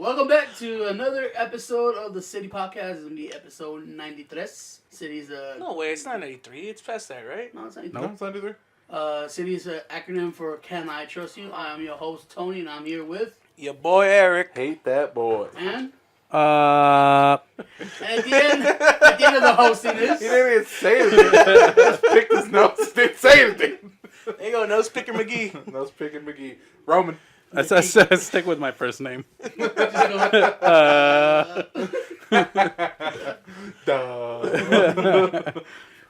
Welcome back to another episode of the City Podcast. It's going to be episode 93. City's No way, it's not 93. It's past that, right? No, it's 93. No, it's 93. City's an acronym for Can I Trust You? I am your host, Tony, and I'm here with... Your boy, Eric. Hate that boy. And... Uh... And at the end of the hosting He is... didn't even say anything. Just picked his nose. Didn't say anything. There you go, Nose Picker McGee. Nose picking McGee. Roman. I stick with my first name. Duh.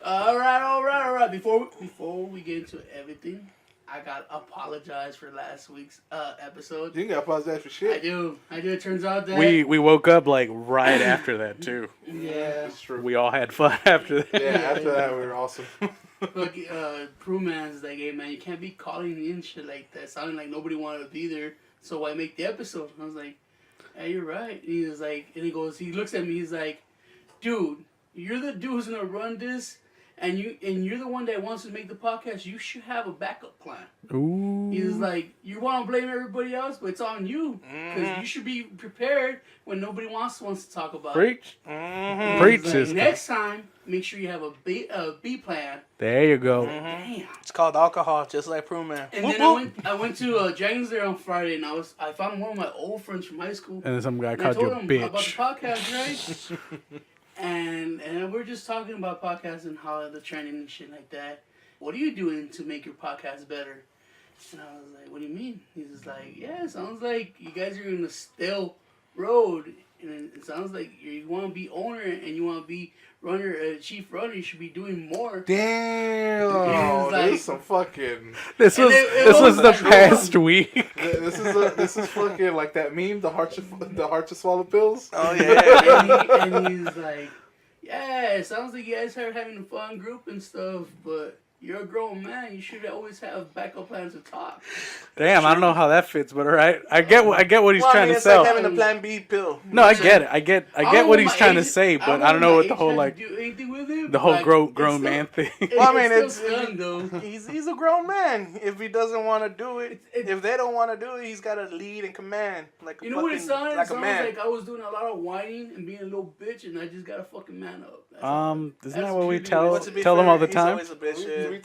All right. Before we get into everything, I got to apologize for last week's episode. You ain't got to apologize for I shit. do. It turns out that... We woke up like right after that too. Yeah. That's true. We all had fun after that. Yeah, after that, we were awesome. Look, Prue-Man's like, hey, man, you can't be calling in shit like that. Sounding like nobody wanted to be there, so why make the episode? And I was like, hey, you're right. And he was like, and he looks at me, he's like, dude, you're the dude who's going to run this, and you're the one that wants to make the podcast. You should have a backup plan. Ooh. He was like, you want to blame everybody else, but it's on you. Because you should be prepared when nobody wants to talk about Preach. it. Mm-hmm. Preach, Like, sister. next time, make sure you have a B plan. There you go. Damn. It's called alcohol, just like Prue Man. And then I went to James there on Friday, and I found one of my old friends from high school. And then some guy And I called you told a him about the bitch. podcast, right? and we're just talking about podcasts and how the trending and shit like that. What are you doing to make your podcast better? And I was like, what do you mean? He's just like, yeah, it sounds like you guys are in a stale road. And it sounds like you want to be owner and you want to be chief runner. You should be doing more. Damn. Like, This is some fucking... This was it was the true. past week. This is fucking like that meme, the heart to swallow pills. Oh, yeah. and he's like, yeah, it sounds like you guys are having a fun group and stuff, but you're a grown man. You should always have backup plans to talk. Damn, I don't know how that fits, but all right. I get what he's Well, I trying mean, to it's sell. like having a Plan B pill. No, I get it. I get what he's trying to say, I but I don't know what the whole my like age has to do anything with it, the whole like, grown man thing. Well, I mean, it's it's young though. he's a grown man. If he doesn't want to do it, It's- if they don't want to do it, he's got to lead and command like a You know what it fucking- sounded? like It a sounds man. like I was doing a lot of whining and being a little bitch, and I just got to fucking man up. That's Isn't that what we purely tell what- But to be them fair, all the he's time? always a bitch. We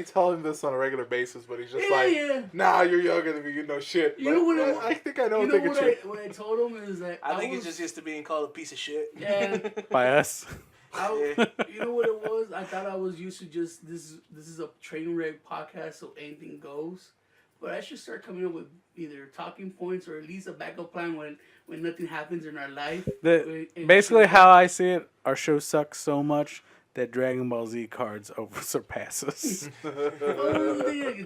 tell him this on a regular basis, but he's just Yeah, like, yeah. nah, you're younger than me, you know shit. You know what Like, it- I think I know You a know thing or two. what I told him is that I think was, he's just used to being called a piece of shit. Yeah. By us. You know what it was? I thought I was used to just this is a train wreck podcast, so anything goes. But I should start coming up with either talking points or at least a backup plan when nothing happens in our life. Basically, how I see it, our show sucks so much that Dragon Ball Z cards surpass us.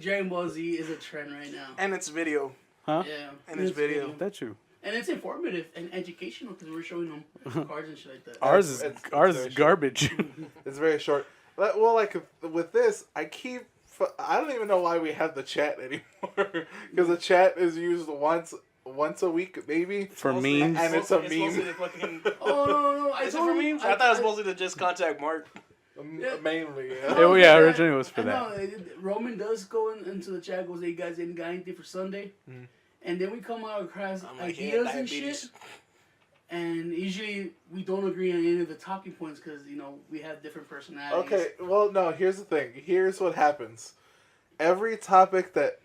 Dragon Ball Z is a trend right now. And it's video. Huh? Yeah, And it's video. That's true. and it's informative and educational because we're showing them cards and shit like that. Ours is It's ours very is garbage. It's very short. Well, like with this, I don't even know why we have the chat anymore because the chat is used once a week maybe For Mostly- memes. And it's a mostly meme. to fucking... Oh no! I Is it told for him- memes? I thought it was mostly to just contact Mark. mainly. Oh, yeah, originally it was for I that. know, Roman does go into the chat, goes, "Hey guys, ain't got anything for Sunday?" And then we come out across I'm like, yeah, ideas and diabetes. shit. And usually we don't agree on any of the talking points because we have different personalities. Okay, well, no, here's the thing. Here's what happens. Every topic that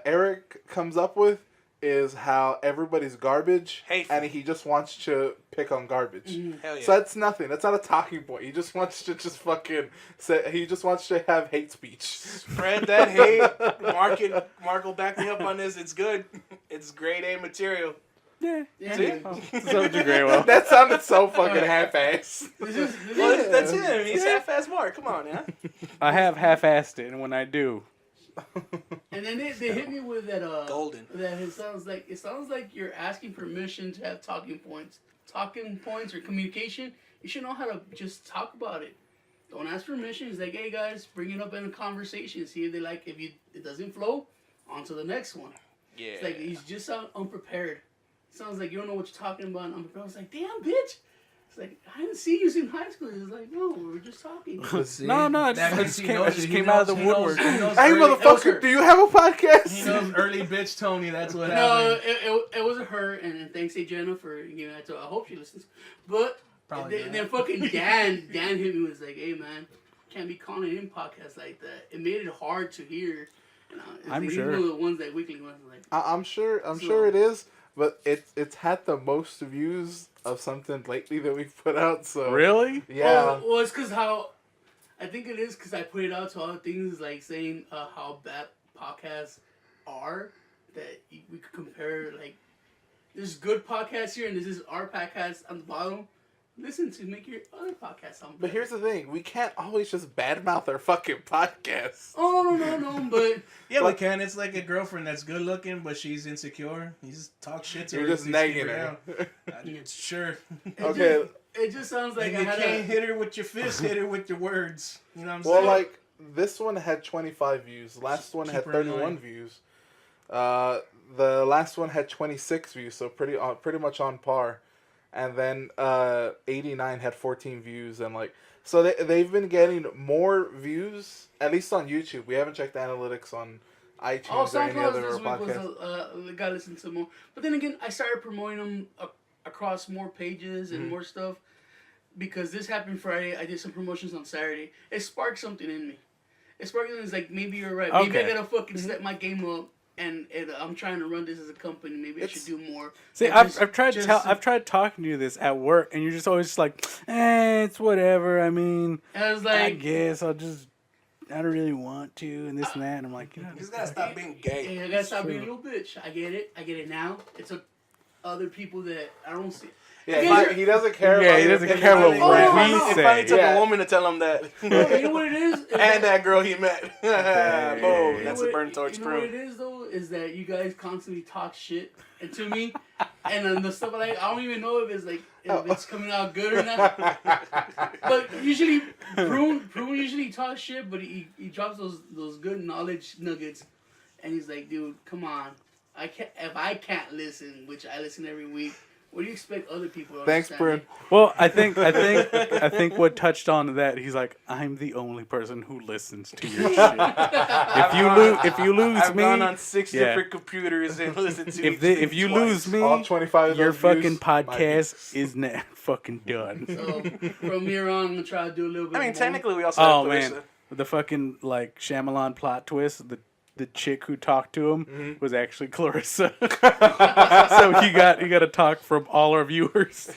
Eric comes up with is how everybody's garbage, Hateful. and he just wants to pick on garbage. Hell yeah. So that's nothing. That's not a talking point. He just wants to fucking say. He just wants to have hate speech. Spread that hate. Mark will back me up on this. It's good. It's grade A material. Yeah. Yeah. See? So did you great well. That sounded so fucking half-assed. Well, that's him. He's half-ass Mark. Come on, yeah. I have half-assed it, and when I do, And then they hit me with that Golden. That it sounds like you're asking permission to have talking points or communication. You should know how to just talk about it. Don't ask permission. It's like, hey guys, bring it up in a conversation. See if they like. If it doesn't flow, on to the next one. Yeah. It's like he's just unprepared. Sounds like you don't know what you're talking about. And unprepared. I was like, damn bitch. It's like, I didn't see you in high school. He's like, no, we were just talking. No, I just came out of the woodwork. Hey, motherfucker, do you have a podcast? He knows early bitch Tony. That's what No, happened. it wasn't her, and thanks to Jenna for giving that to her. I hope she listens. But then fucking Dan hit me and was like, hey, man, can't be calling in podcasts like that. It made it hard to hear. I'm like, sure. Even the ones that weekly ones, like, I'm sure it is, but it's had the most views of something lately that we've put out. So Really? yeah. Well, it's because I think it is because I put it out to all the things like saying how bad podcasts are, that we could compare, like, there's good podcasts here and this is our podcast on the bottom. Listen to make your other podcast sound better. But here's the thing: we can't always just badmouth our fucking podcasts. Oh no! But Yeah, we can. It's like a girlfriend that's good looking, but she's insecure. You just talk shit to her. You're just to keep nagging her. Sure. Okay. It just sounds like If you can't hit her with your fist, hit her with your words. You know what I'm Well, saying? like this one had 25 views. Last one Keep had her 31 annoying. views. The last one had 26 views, so pretty much on par. And then 89 had 14 views, and like so they've been getting more views, at least on YouTube. We haven't checked the analytics on iTunes or any other podcast. Got to listen to more. But then again, I started promoting them across more pages and more stuff because this happened Friday. I did some promotions on Saturday. It sparked something in me. It sparked something. It's like, maybe you're right. Maybe I gotta fucking step my game up. And I'm trying to run this as a company. Maybe I should do more. See, I've tried talking to you this at work, and you're just always just like, it's whatever. I mean, and I was like, I guess I don't really want to, and this and that. And I'm like, You just gotta stop being gay. hey, I gotta stop being a little bitch. I get it now. It's other people that I don't see. Yeah, he doesn't care. Yeah, about he doesn't it. care what we It say. finally took Yeah. a woman to tell him that. You know what it is? And that girl he met. Okay. Boom. You That's know a burn torch You know what it crew. is though? Is that you guys constantly talk shit and to me, and then the stuff I don't even know if it's like if it's coming out good or not. But usually, Prune usually talks shit, but he drops those good knowledge nuggets, and he's like, dude, come on, if I can't listen, which I listen every week. What do you expect other people to Thanks, understand? Bryn. well, I think what touched on to that, he's like, I'm the only person who listens to your shit. If you lose I've me, gone on 6 yeah. different computers and listened to if you lose me, All 25 of your those fucking views might be- podcast is not fucking done. So from here on, I'm gonna try to do a little bit. I mean, more. technically, we also Oh have man, Clarissa. the fucking like Shyamalan plot twist. The chick who talked to him was actually Clarissa. So he got to talk from all our viewers.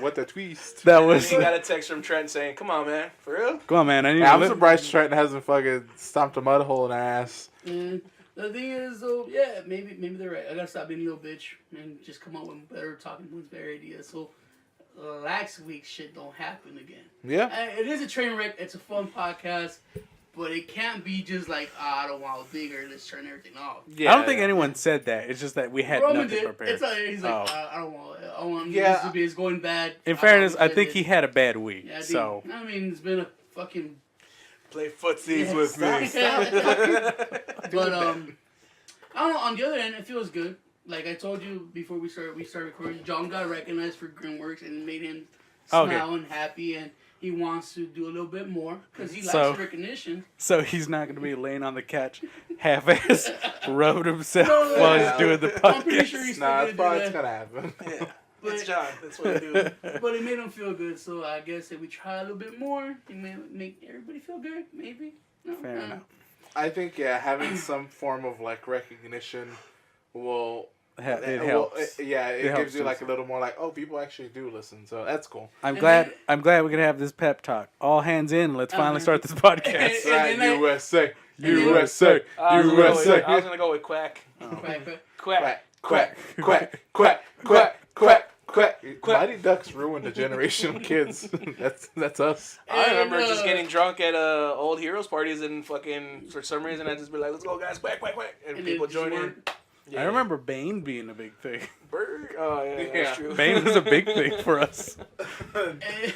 What the twist? That was. He got a text from Trent saying, "Come on, man, for real." Come on, man. I need Yeah, I'm to surprised Trenton hasn't fucking stomped a mud hole in her ass. And the thing is, though, yeah, maybe they're right. I gotta stop being a little bitch and just come up with better talking points, better ideas. So last week's shit don't happen again. Yeah. It is a train wreck. It's a fun podcast, but it can't be just like, I don't want bigger. Let's turn everything off. Yeah. I don't think anyone said that. It's just that we had Roman nothing did. prepared. It's like, he's like, Oh. I don't want. I want Yeah. this to be. It's going bad. In fairness, I want think shit. he had a bad week. Yeah, So I mean, it's been a fucking. Play footsies Yeah, with me. stop. But I don't know. On the other end, it feels good. Like I told you before we started recording, John got recognized for Grimworks and it made him smile and happy, and he wants to do a little bit more because he likes So- the recognition. he's not going to be laying on the couch, half-ass, rubbing himself No, while yeah. he's doing the I'm pretty podcast. sure he's Nah, still that's gonna do probably that. gonna happen. Yeah, But- it's John. That's what I do. But it made him feel good, so I guess if we try a little bit more, it may make everybody feel good. Maybe. No, Fair enough. I think having some form of like recognition will. It will- helps. it It helps gives you like too. a little more like, oh, people actually do listen, so that's cool. I'm And glad then- we can have this pep talk. All hands in. Let's finally Uh-huh. start this And- podcast. and Right, then I- USA, then- USA, I was USA. gonna go with quack. Quack, quack. Quack. Quack, quack, quack, quack, quack, quack. Mighty Ducks ruined a generation of kids. That's us. I remember And, just getting drunk at old heroes parties and fucking for some reason I'd just be like, "Let's go, guys, quack, quack, quack," and and people it join just in. worked. Yeah. I remember Bane being a big thing. Bird. Oh yeah, Yeah. that's true. Bane was a big thing for us.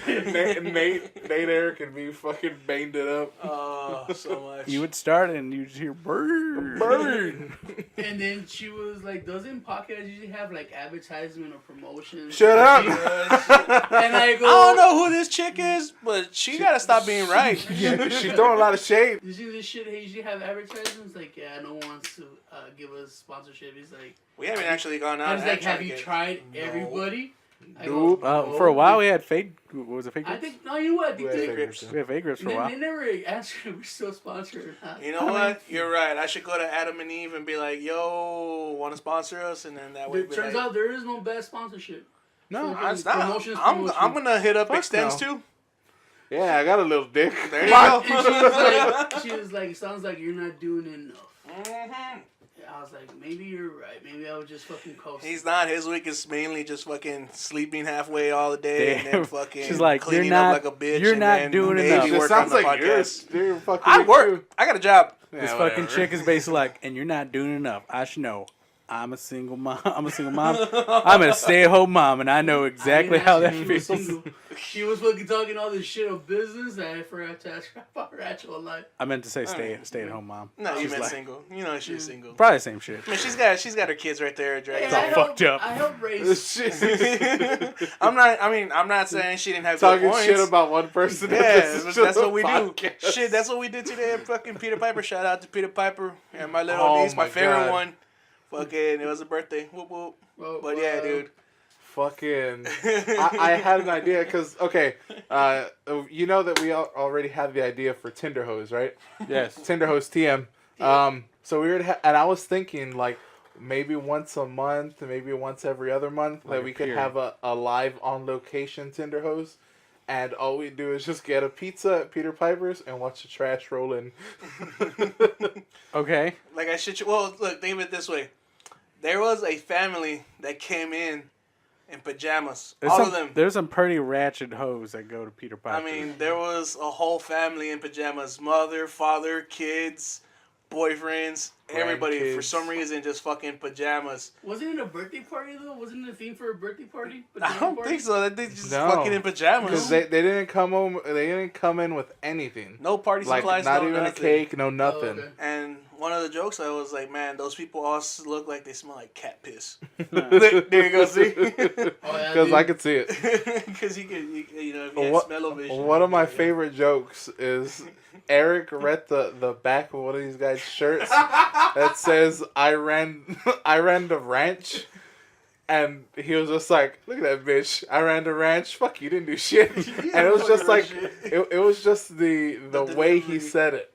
Nate Eric and me fucking baned it up. Oh, so much. You would start and you'd hear bird. Bird. And then she was like, doesn't podcasts usually have like advertisement or promotion? Shut up. And I go, I don't know who this chick is, but she gotta stop being right. She's throwing a lot of shade. Did you this shit usually have advertisements? Like, yeah, no one wants to give us sponsorship. He's like, We haven't actually gone out. I was and like, tried have to you get- tried everybody? I Nope. go, For a "No." while, we had fake. What was it? Fake I grips? think, no, you know what? I think Wait, they, fake grips. We had fake grips for a while. they never answered if we're still sponsored or not. You know what? You're right. I should go to Adam and Eve and be like, "Yo, want to sponsor us?" And then that way, It be turns like, out there is no bad sponsorship. No. I'm, not, Promotions, I'm promotion. gonna hit up Fuck Extends no. too. Yeah, I got a little dick. There you go. She was like, it sounds like you're not doing enough. Mhm. I was like, maybe you're right. Maybe I would just fucking coast. He's not. His week is mainly just fucking sleeping halfway all the day and then Damn. fucking She's like, cleaning you're not- up like a bitch. you're and not then doing maybe enough. It work sounds on the like podcast. you're fucking I weak, work. too. I got a job. Yeah, This whatever. fucking chick is basically like, and you're not doing enough. I should know. I'm a single mom. I'm a stay-at-home mom, and I know exactly how that feels. She was fucking talking all this shit of business that I forgot to ask her about her actual life. I meant to say stay-at-home mom. No, you She's meant like- single. You know she's single. Probably the same shit. I mean, she's got her kids right there. Dragging. It's all I fucked helped- up. I helped raise. This shit. I'm not saying she didn't have Talking good points. shit about one person. Yeah, This is that's just a what we podcast. do. Shit, that's what we did today at fucking Peter Piper. Shout out to Peter Piper and my little Oh niece, my my favorite God. one. Fucking, it was a birthday. Whoop whoop. Well, But yeah, dude. Fucking, I had an idea because you know that we already had the idea for Tinder Hose, right? Yes. Tinder Hose TM. So we were, and I was thinking like maybe once a month, maybe once every other month, Like that a we could period. have a live on location Tinder Hose, and all we do is just get a pizza at Peter Piper's and watch the trash roll in. Okay. Like I should. Well, look, think of it this way. There was a family that came in pajamas. All of them. There's some pretty ratchet hoes that go to Peter Piper. I mean, there was a whole family in pajamas. Mother, father, kids, boyfriends, everybody. For Grandkids. some reason, just fucking pajamas. Wasn't it a birthday party though? Wasn't it a theme for a birthday party? I don't think so. They just No. fucking in pajamas. Because they didn't come home. They didn't come in with anything. No party Like supplies, not no even nothing. a cake, no nothing. Oh, okay. And one of the jokes I was like, man, those people all look like they smell like cat piss. There you go, see? Oh, yeah, Because dude. I could see it. Because you know, if you had What- smell-o-vision. One of my yeah. favorite jokes is Eric read the back of one of these guys' shirts that says I ran the ranch, and he was just like, look at that bitch, I ran the ranch, fuck you, didn't do shit. And it was just like it was just the way he delivery. said it.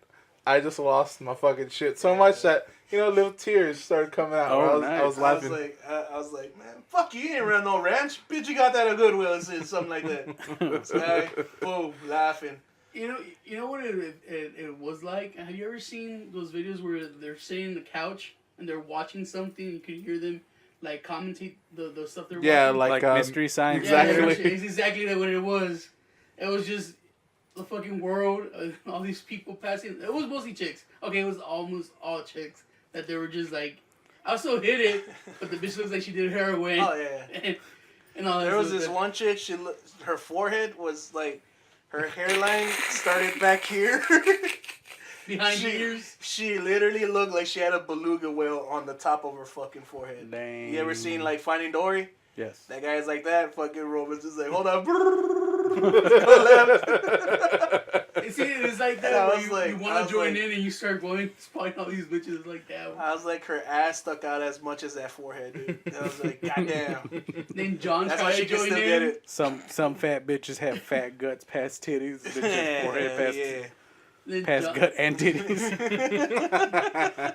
I just lost my fucking shit so much that little tears started coming out. Oh, I was nice. laughing. I was like, man, fuck you, you ain't run no ranch. Bitch, you got that at Goodwill or something like that. Guy, boom, laughing. You know what it was like? Have you ever seen those videos where they're sitting on the couch and they're watching something? You can hear them like commentate the stuff they're Yeah, watching. like, like mystery science. exactly. Yeah, it's exactly what it was. It was just the fucking world, all these people passing. It was mostly chicks. Okay, it was almost all chicks that they were just like, I also hit it, but the bitch looks like she did heroin. Oh, yeah. And all that. There was stuff. this one chick, her forehead was like, her hairline started back here. behind your ears. She literally looked like she had a beluga whale on the top of her fucking forehead. Dang. You ever seen like Finding Dory? Yes. That guy's like that. Fucking Roman's just like, hold on. See, it's like And I that. Where was you, like- you I want was to join like- in and you start going, spotting all these bitches like that. I was like, her ass stuck out as much as that forehead, dude. And I was like, goddamn. Then John That's why tried she to can join still in. get it. Some fat bitches have fat guts past titties. Bitches forehead past, Yeah. Then past John, gut and titties.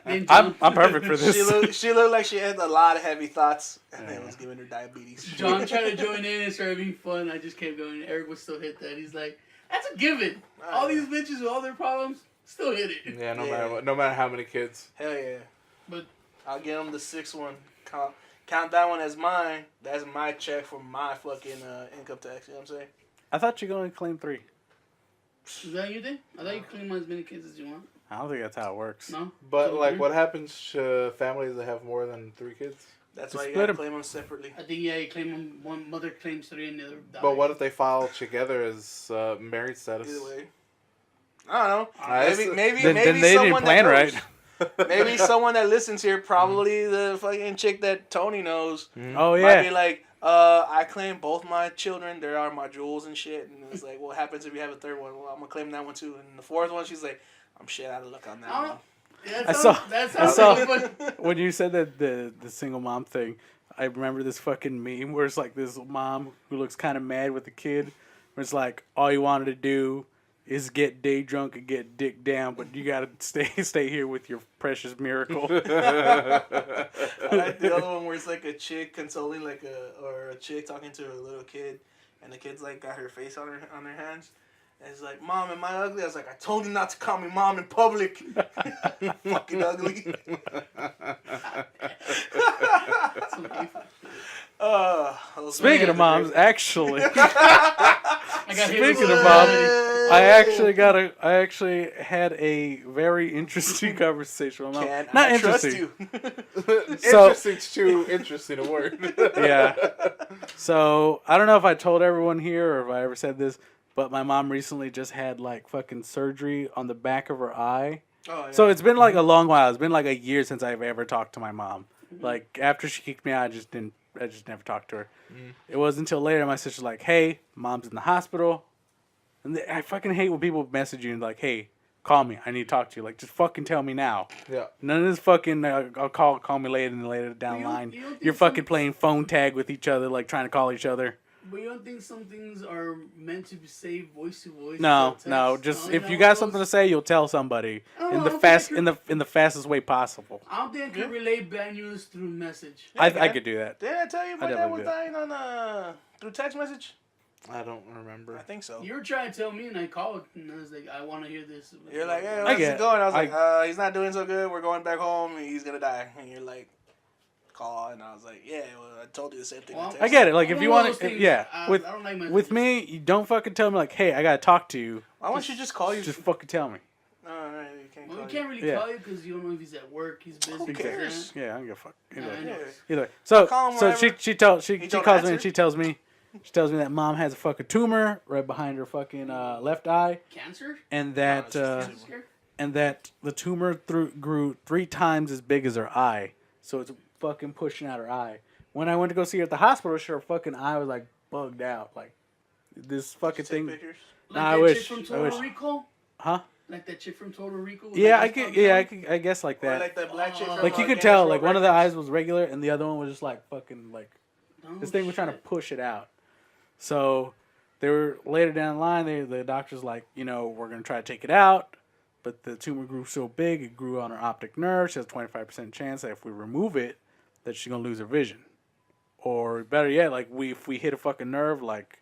then John, I'm perfect for this. She looked like she had a lot of heavy thoughts, and then was giving her diabetes. John tried to join in and started being fun. I just kept going. Eric would still hit that. He's like, that's a given. All these bitches with all their problems still hit it. Yeah, no Yeah. matter what, no matter how many kids. Hell yeah. But I'll get him the 6th one. Count that one as mine. That's my check for my fucking income tax. You know what I'm saying? I thought you were going to claim 3. is that you did? I thought you could claim as many kids as you want. I don't think that's how it works. No. But So like, weird. what happens to families that have more than 3 kids? That's Just why you split gotta 'em. claim them separately. I think you claim them. One mother claims 3 and the other dies. But what if they file together as married status? Either way. I don't know. That's- Maybe Then they didn't someone plan that right. knows. Maybe someone that listens here, probably the fucking chick that Tony knows, Oh might be yeah. like, I claim both my children. There are my jewels and shit. And it's like, what happens if you have a third one? Well, I'm gonna claim that one too. And the fourth one, she's like, I'm shit out of luck on that I one. don't- That I sounds saw- like fun. When you said that the single mom thing, I remember this fucking meme where it's like this mom who looks kind of mad with the kid, where it's like all you wanted to do is get day drunk and get dick down, but you gotta stay here with your precious miracle. I like the other one where it's like a chick consoling or a chick talking to a little kid, and the kid's like got her face on her hands, and it's like, Mom, am I ugly? I was like, I told you not to call me mom in public. Fucking ugly. Speaking of moms, actually, I got hit with speaking of a- moms, I actually had a very interesting conversation with my mom. Can Not I trust interesting. you? So- Interesting's too interesting a word. Yeah. So I don't know if I told everyone here or if I ever said this, but my mom recently just had like fucking surgery on the back of her eye. Oh, yeah. So it's been like a long while. It's been like a year since I've ever talked to my mom. Like after she kicked me out, I just never talked to her. It wasn't until later my sister's like, "Hey, mom's in the hospital," and I fucking hate when people message you and like, "Hey, call me. I need to talk to you." Like, just fucking tell me now. Yeah. None of this fucking I'll call me later and later down the You don't- line. you don't think You're fucking playing phone tag with each other, like trying to call each other. But you don't think some things are meant to be saved voice to voice? No, to no. text? Just No, if no, you got those- something to say, you'll tell somebody I don't in know, the I don't fast think in the fastest way possible. I don't think I can relay bad news through message. Yeah, I man. could do that. Did I tell you my dad definitely was do. dying on through text message? I don't remember. I think so. You were trying to tell me, and I called, and I was like, I want to hear this. You're like, hey, I how's get it it. going? I was like, he's not doing so good. We're going back home. He's gonna die. And you're like, call. And I was like, yeah, well, I told you the same thing. Well, on I text. get it. Like I'm if you one of want those to, things, yeah. I With don't like messages. with me, you don't fucking tell me like, "Hey, I gotta talk to you." Why don't you just call you? Just fucking tell me. No, you can't Well, call you can't really Yeah. call you because you don't know if he's at work, he's busy. Who he's cares? at- Yeah, I don't give a fuck. Either way. I know. Yeah. Either way. So call him so whenever. she He calls don't me and answer? she tells me that mom has a fucking tumor right behind her fucking left eye, Cancer? and that No, it's just Cancer scare? and that the tumor grew 3 times as big as her eye, so it's fucking pushing out her eye. When I went to go see her at the hospital, her fucking eye was like bugged out, like this fucking Take thing. pictures. Like Nah, I that wish, chick from I Total wish. Recall? Huh? Like that chick from Total Recall? with Yeah, the I eyes could. popped Yeah, out? I guess like Or that. like that black chick. From, Like you could Guinness tell, World like one of the Records. eyes was regular, and the other one was just like fucking like Oh, this thing was trying to shit. push it out. So they were later down the line. The doctor's like, we're gonna try to take it out, but the tumor grew so big it grew on her optic nerve. She has a 25% chance that if we remove it, that she's gonna lose her vision. Or better yet, like if we hit a fucking nerve, like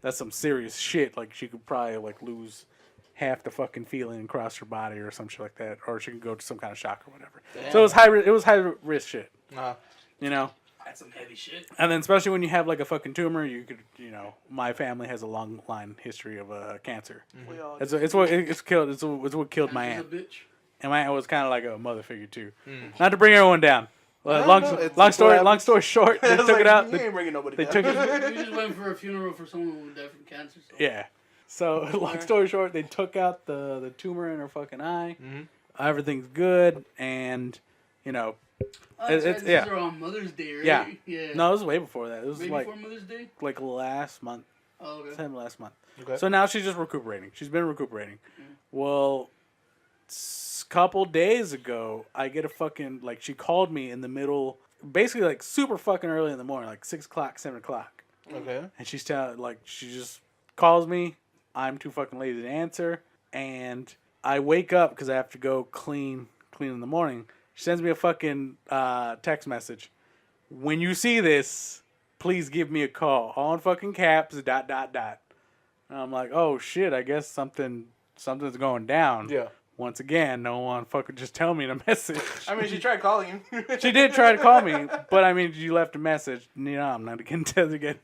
that's some serious shit. Like she could probably like lose half the fucking feeling across her body or some shit like that, or she could go to some kind of shock or whatever. So it was high risk shit, you know. That's some heavy shit. And then especially when you have like a fucking tumor, you could, my family has a long line history of cancer. We all It's what killed my She's a aunt, bitch. and my aunt was kind of like a mother figure too. Not to bring everyone down. Long it's long what story happens. short, they I was took it like, out. You They ain't bringing nobody they down. took it. We just went for a funeral for someone who died from cancer. So. Yeah. So long story short, they took out the tumor in her fucking eye. Everything's good, and Oh, It's- it's, yeah. These are on Mother's Day, right? Yeah. Yeah. no, it was way before that. It was Way like before Mother's Day? last month. Oh, okay. Sometime last month. Okay. So now she's just recuperating. She's been recuperating. Well, couple days ago, I get a fucking, like, she called me in the middle, basically, like, super fucking early in the morning, like 6 o'clock, 7 o'clock. Okay. And she just calls me. I'm too fucking lazy to answer. And I wake up because I have to go clean in the morning. She sends me a fucking text message. When you see this, please give me a call. All in fucking caps, ... And I'm like, oh shit, I guess something's going down. Yeah. Once again, no one fucking just tell me in a message. I mean, she tried calling you. She did try to call me, but I mean, you left a message. You know, I'm not getting tested again.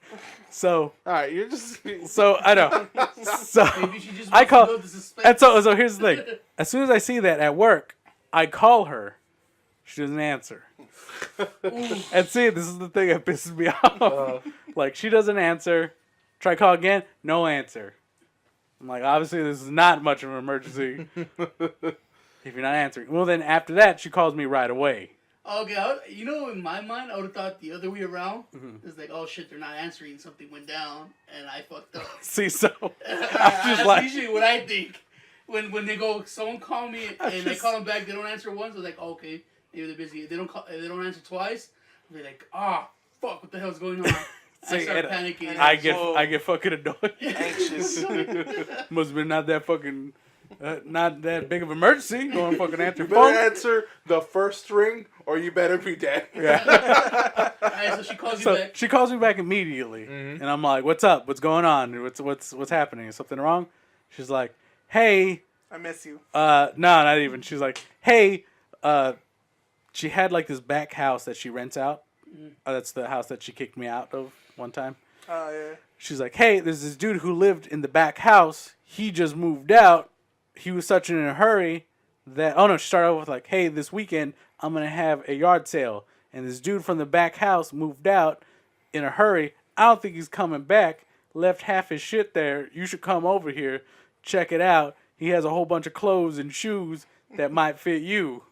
So, All right, you're just. so I know. So Maybe she just I wants call, to know the suspense. and so here's the thing. As soon as I see that at work, I call her. She doesn't answer. And see, this is the thing that pisses me off. Like, she doesn't answer. Try call again, no answer. I'm like, obviously, this is not much of an emergency. If you're not answering. Well, then after that, she calls me right away. Okay, you know, in my mind, I would have thought the other way around. Mm-hmm. It's like, oh shit, they're not answering. Something went down, and I fucked up. See, so I'm That's just like, usually what I think. When they go, someone call me, and I just- call them back, they don't answer once. I'm like, oh, okay, maybe they're busy. If they don't answer twice, I'll be like, ah, fuck, what the hell's going on? I See, start and panicking. I get fucking annoyed. Anxious. Must have been not that fucking, not that big of an emergency. Going fucking answer You better phone. answer the first ring, or you better be dead. Yeah. Alright, so she calls you So back. she calls me back immediately, and I'm like, "What's up? What's going on? What's happening? Is something wrong?" She's like, "Hey, I miss you. no, not even." She's like, "Hey, she had like this back house that she rents out. That's the house that she kicked me out of one time." Oh, yeah. She's like, "Hey, there's this dude who lived in the back house. He just moved out. He was such in a hurry that..." Oh no, she started off with like, "Hey, this weekend I'm gonna have a yard sale, and this dude from the back house moved out in a hurry. I don't think he's coming back. Left half his shit there. You should come over here, check it out. He has a whole bunch of clothes and shoes that might fit you."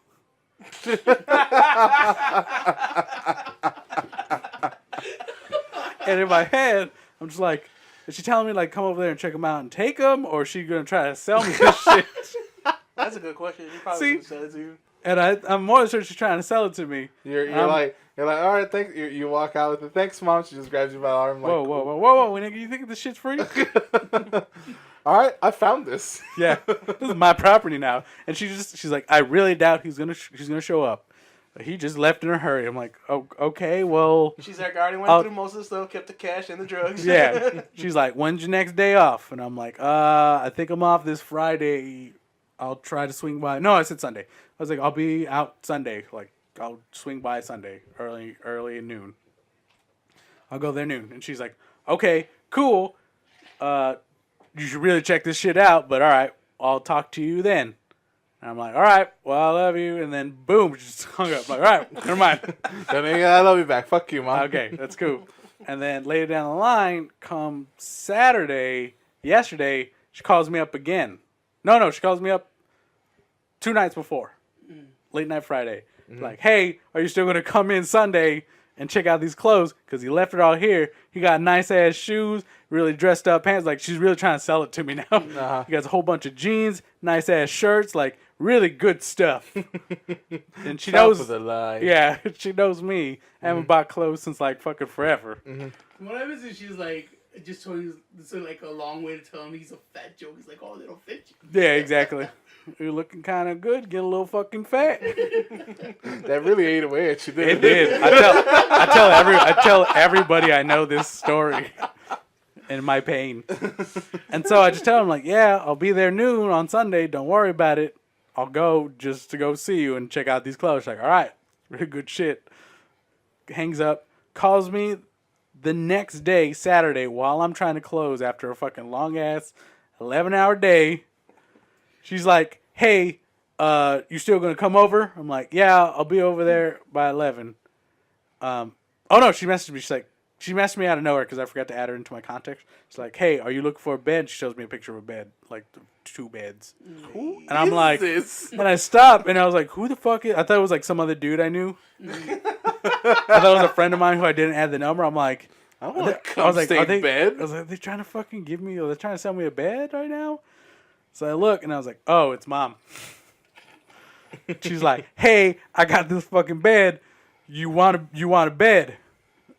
And in my head, I'm just like, is she telling me like come over there and check them out and take them, or is she gonna try to sell me this shit? That's a good question. You probably See? should sell it to you. And I'm more than sure she's trying to sell it to me. You're like, all right, thanks. You walk out with it. Thanks, Mom. She just grabs you by the arm. Like, Whoa, nigga, you think this shit's free? all right, I found this. Yeah, this is my property now. And she's like, I really doubt she's gonna show up. He just left in a hurry. I'm like, oh, okay, well. She's like, I already went through most of the stuff, kept the cash and the drugs. Yeah. She's like, when's your next day off? And I'm like, I think I'm off this Friday. I'll try to swing by. No, I said Sunday. I was like, I'll be out Sunday. Like, I'll swing by Sunday, early at noon. I'll go there noon. And she's like, okay, cool. You should really check this shit out, but all right, I'll talk to you then. And I'm like, all right, well, I love you. And then, boom, just hung up. Like, all right, never mind. I love you back. Fuck you, Mom. Okay, that's cool. And then later down the line, come yesterday, she calls me up again. No, she calls me up 2 nights before. Late night Friday. Like, hey, are you still going to come in Sunday and check out these clothes? Because he left it all here. He got nice-ass shoes, really dressed up pants. Like, she's really trying to sell it to me now. Uh-huh. He got a whole bunch of jeans, nice-ass shirts, like, really good stuff. And she knows... Top of the line. Yeah, she knows me. I haven't bought clothes since, like, fucking forever. What happens if she's like, just told you, this is like a long way to tell him he's a fat joke. He's like, oh, they don't fit you. Yeah, exactly. You're looking kind of good. Get a little fucking fat. That really ate away at you, didn't It did. I tell everybody I know this story and my pain. And so I just tell them like, yeah, I'll be there noon on Sunday. Don't worry about it. I'll go just to go see you and check out these clothes. She's like, all right, really good shit. Hangs up, calls me the next day, Saturday, while I'm trying to close after a fucking long ass 11-hour day. She's like, hey, you still gonna come over? I'm like, yeah, I'll be over there by 11. Oh no, she messaged me. She messaged me out of nowhere because I forgot to add her into my context. She's like, hey, are you looking for a bed? She shows me a picture of a bed, like 2 beds. Who And I'm is like, this? and I stopped and I was like, who the fuck is? I thought it was like some other dude I knew. I thought it was a friend of mine who I didn't add the number. I'm like, I want to I come was like, stay are in they? bed. I was like, are they trying to fucking give me? Are they trying to sell me a bed right now? So I look and I was like, oh, it's Mom. She's like, hey, I got this fucking bed. You want a bed?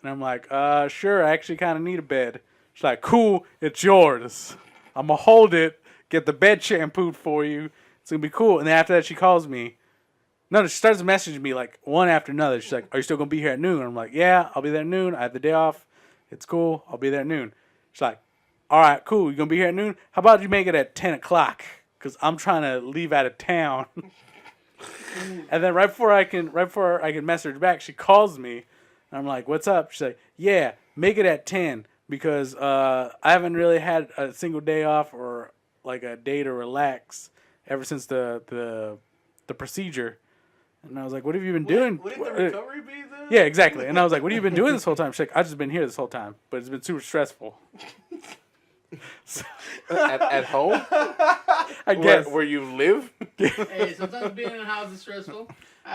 And I'm like, sure. I actually kind of need a bed. She's like, cool. It's yours. I'm gonna hold it. Get the bed shampooed for you. It's gonna be cool. And then after that, she calls me. No, she starts messaging me like one after another. She's like, are you still gonna be here at noon? And I'm like, yeah, I'll be there at noon. I have the day off. It's cool. I'll be there at noon. She's like, all right, cool. You gonna be here at noon? How about you make it at 10 o'clock? because I'm trying to leave out of town. And then right before I can message back, she calls me. And I'm like, what's up? She's like, yeah, make it at 10 because I haven't really had a single day off or like a day to relax ever since the procedure. And I was like, what have you been doing? Wouldn't the recovery be then? Yeah, exactly. And I was like, what have you been doing this whole time? She's like, I've just been here this whole time, but it's been super stressful. At home? I guess. Where you live? Hey, sometimes being in a house is stressful.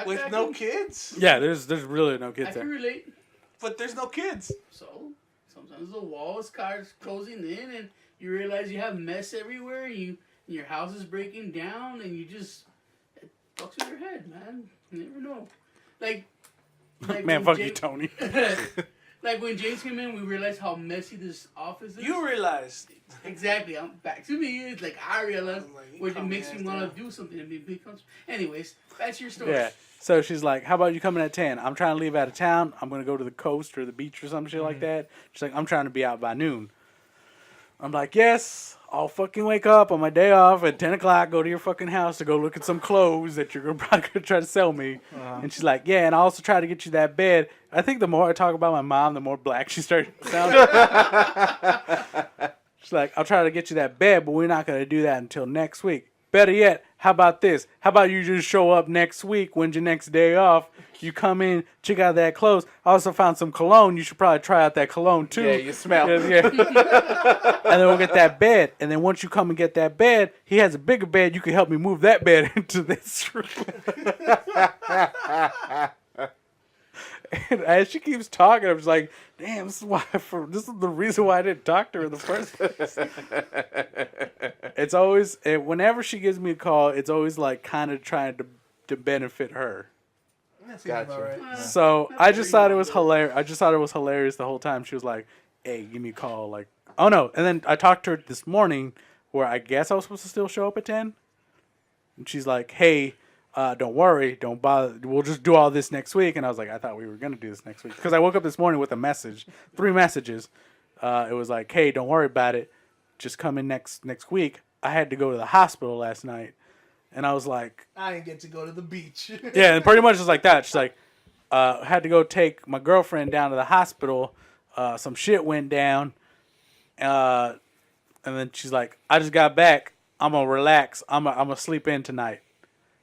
With no kids? Yeah, there's really no kids I there. can relate. But there's no kids. So, sometimes the wall is closing in and you realize you have mess everywhere and your house is breaking down and it fucks with your head, man. You never know. Like Man, when fuck you, James- Tony. Like when James came in, we realized how messy this office is. You realized. Exactly. I'm back to me. It's like I realized Like, what it makes me want to do something and becomes. Anyways, back to your story. Yeah. So she's like, how about you coming at 10? I'm trying to leave out of town. I'm going to go to the coast or the beach or some shit like that. She's like, I'm trying to be out by noon. I'm like, yes, I'll fucking wake up on my day off at 10 o'clock, go to your fucking house to go look at some clothes that you're probably going to try to sell me. And she's like, yeah, and I also try to get you that bed. I think the more I talk about my mom, the more black she started sounding. She's like, I'll try to get you that bed, but we're not going to do that until next week. Better yet, how about this? How about you just show up next week when's your next day off? You come in, check out that clothes. I also found some cologne. You should probably try out that cologne too. Yeah, you smell. Yeah. And then we'll get that bed. And then once you come and get that bed, he has a bigger bed. You can help me move that bed into this room. And as she keeps talking, I'm just like, damn, this is the reason why I didn't talk to her in the first place. It's always, whenever she gives me a call, it's always like kind of trying to benefit her. That seems Gotcha. about right. So I just thought it was hilarious. I just thought it was hilarious the whole time. She was like, hey, give me a call. Like, oh no. And then I talked to her this morning where I guess I was supposed to still show up at 10. And she's like, hey, don't worry. Don't bother. We'll just do all this next week. And I was like, I thought we were going to do this next week. Because I woke up this morning with a message, 3 messages. It was like, hey, don't worry about it. Just come in next week. I had to go to the hospital last night. And I was like, I didn't get to go to the beach. yeah, and pretty much just like that. She's like, had to go take my girlfriend down to the hospital. Some shit went down. And then she's like, I just got back. I'm going to relax. I'm going to sleep in tonight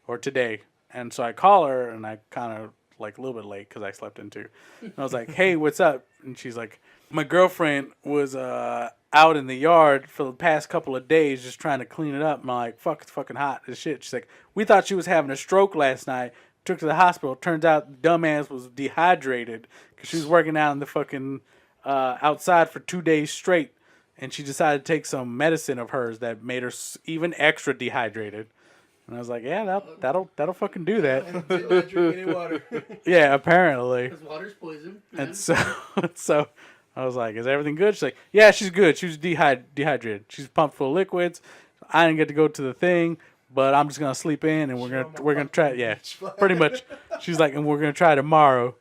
or today. And so I call her and I kind of like a little bit late because I slept in too. And I was like, hey, what's up? And she's like, my girlfriend was out in the yard for the past couple of days just trying to clean it up. And I'm like, fuck, it's fucking hot as shit. She's like, we thought she was having a stroke last night. Took her to the hospital. Turns out the dumbass was dehydrated because she was working out in the fucking outside for 2 days straight. And she decided to take some medicine of hers that made her even extra dehydrated. And I was like, yeah, that'll fucking do that. And did not drink any water. Yeah, apparently. Because water's poison. And so I was like, is everything good? She's like, yeah, she's good. She was dehydrated. She's pumped full of liquids. I didn't get to go to the thing, but I'm just gonna sleep in and we're gonna try. Yeah, pretty much. She's like, and we're gonna try tomorrow.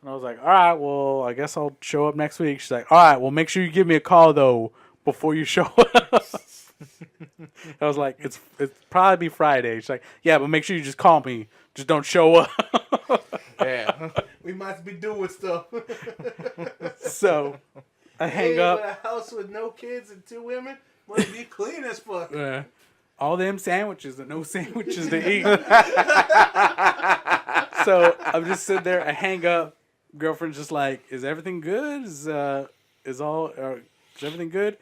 And I was like, all right, well, I guess I'll show up next week. She's like, all right, well, make sure you give me a call though before you show up. I was like, it's probably be Friday. She's like, yeah, but make sure you just call me. Just don't show up. Yeah. We might be doing stuff. So I hang Hey, up. with a house with no kids and 2 women must be clean as fuck. All them sandwiches and no sandwiches to eat. So I'm just sitting there. I hang up. Girlfriend's just like, "Is everything good? Is everything good?"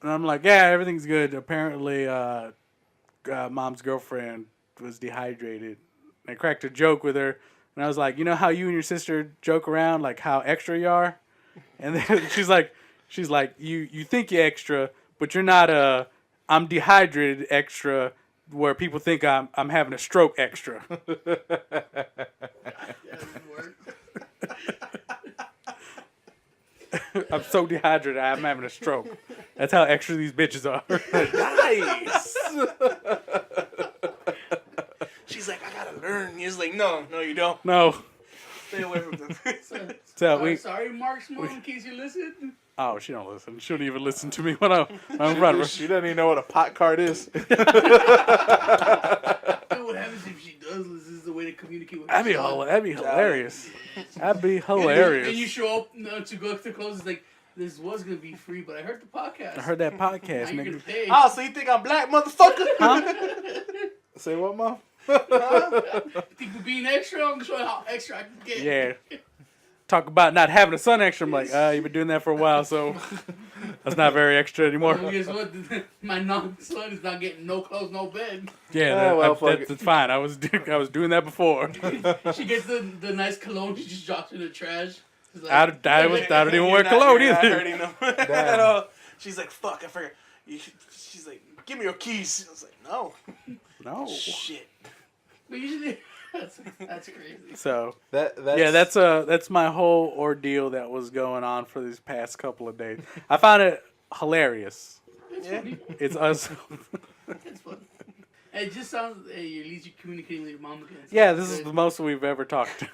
And I'm like, "Yeah, everything's good." Apparently, mom's girlfriend was dehydrated. I cracked a joke with her, and I was like, "You know how you and your sister joke around, like how extra you are?" And then she's like, "You think you're extra, but you're not a I'm dehydrated extra, where people think I'm having a stroke extra." I'm so dehydrated, I'm having a stroke. That's how extra these bitches are. Nice. She's like, I gotta learn. He's like, no, you don't. No. Stay away from them. Sorry, Mark's mom, in case you listen. Oh, she don't listen. She don't even listen to me when I'm in front of her. She doesn't even know what a pot card is. Dude, what happens if she does listen? This is the way to communicate with her That'd be hilarious. That'd be And hilarious. you show up to go to close. It's like, this was gonna be free, but I heard the podcast. I heard that Now podcast, you're gonna nigga. pay. Oh, so you think I'm black, motherfucker? Huh? Say what, Mom? Think we're being extra? I'm gonna show you how extra I can get. Yeah. Talk about not having a son extra. I'm like, you've been doing that for a while, so that's not very extra anymore. Well, guess what? My non-son is not getting no clothes, no bed. Yeah, well, that's fine. I was doing that before. She gets the nice cologne. She just drops it in the trash. She's like, I don't even wear You're not- cologne you're not either. hurting them at all. She's like, fuck, I forgot. She's like, give me your keys. I was like, no. No. Shit. But usually, that's crazy. So That's that's my whole ordeal that was going on for these past couple of days. I found it hilarious. It's Yeah. funny. It's us. It's funny. It just sounds. Hey, at least you're communicating with your mom again. So Yeah, it's this is good. the most we've ever talked to.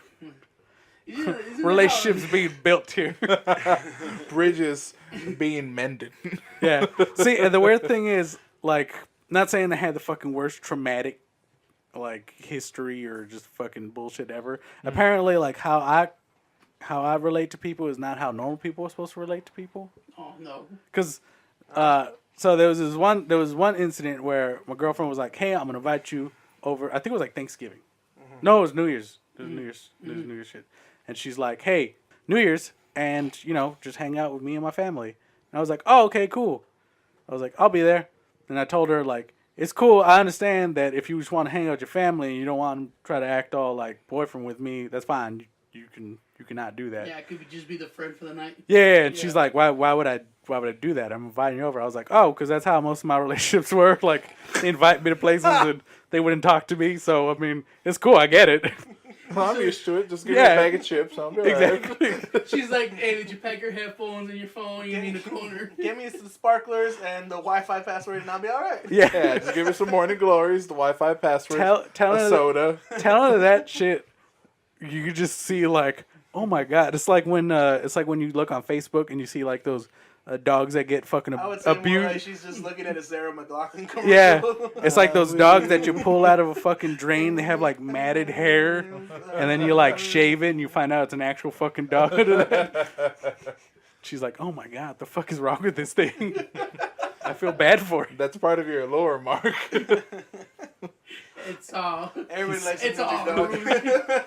Isn't that Relationships how- being built here. bridges being mended. Yeah. See, and the weird thing is, like, not saying they had the fucking worst traumatic, like, history or just fucking bullshit ever. Apparently, like, how I relate to people is not how normal people are supposed to relate to people. Oh no. Because, so there was one incident where my girlfriend was like, "Hey, I'm gonna invite you over." I think it was like Thanksgiving. No, it was New Year's. It was New Year's. It was New Year's shit. And she's like, "Hey, New Year's, and just hang out with me and my family." And I was like, "Oh, okay, cool." I was like, "I'll be there." And I told her, like, it's cool. I understand that if you just want to hang out with your family and you don't want to try to act all like boyfriend with me, that's fine. You cannot do that. Yeah, I could just be the friend for the night. Yeah, and Yeah. she's like, why would I do that? I'm inviting you over. I was like, oh, because that's how most of my relationships were. Like, they invite me to places and they wouldn't talk to me. So, I mean, it's cool. I get it. Well, I'm used to it. Just give me Yeah. a bag of chips. I'll be alright. Exactly. She's like, "Hey, did you pack your headphones and your phone? You in the corner." Give me some sparklers and the Wi-Fi password, and I'll be all right. Yeah. Yeah, just give me some morning glories, the Wi-Fi password, Tell a her soda. telling her that shit, you could just see like, oh my god, it's like when you look on Facebook and you see like those dogs that get fucking I would say more abused. like she's just looking at a Sarah McLachlan commercial. Yeah, it's like those dogs that you pull out of a fucking drain. They have like matted hair, and then you like shave it, and you find out it's an actual fucking dog. She's like, "Oh my god, the fuck is wrong with this thing?" I feel bad for it. That's part of your lore, Mark. It's all. Everybody likes It's a all dog. ruse.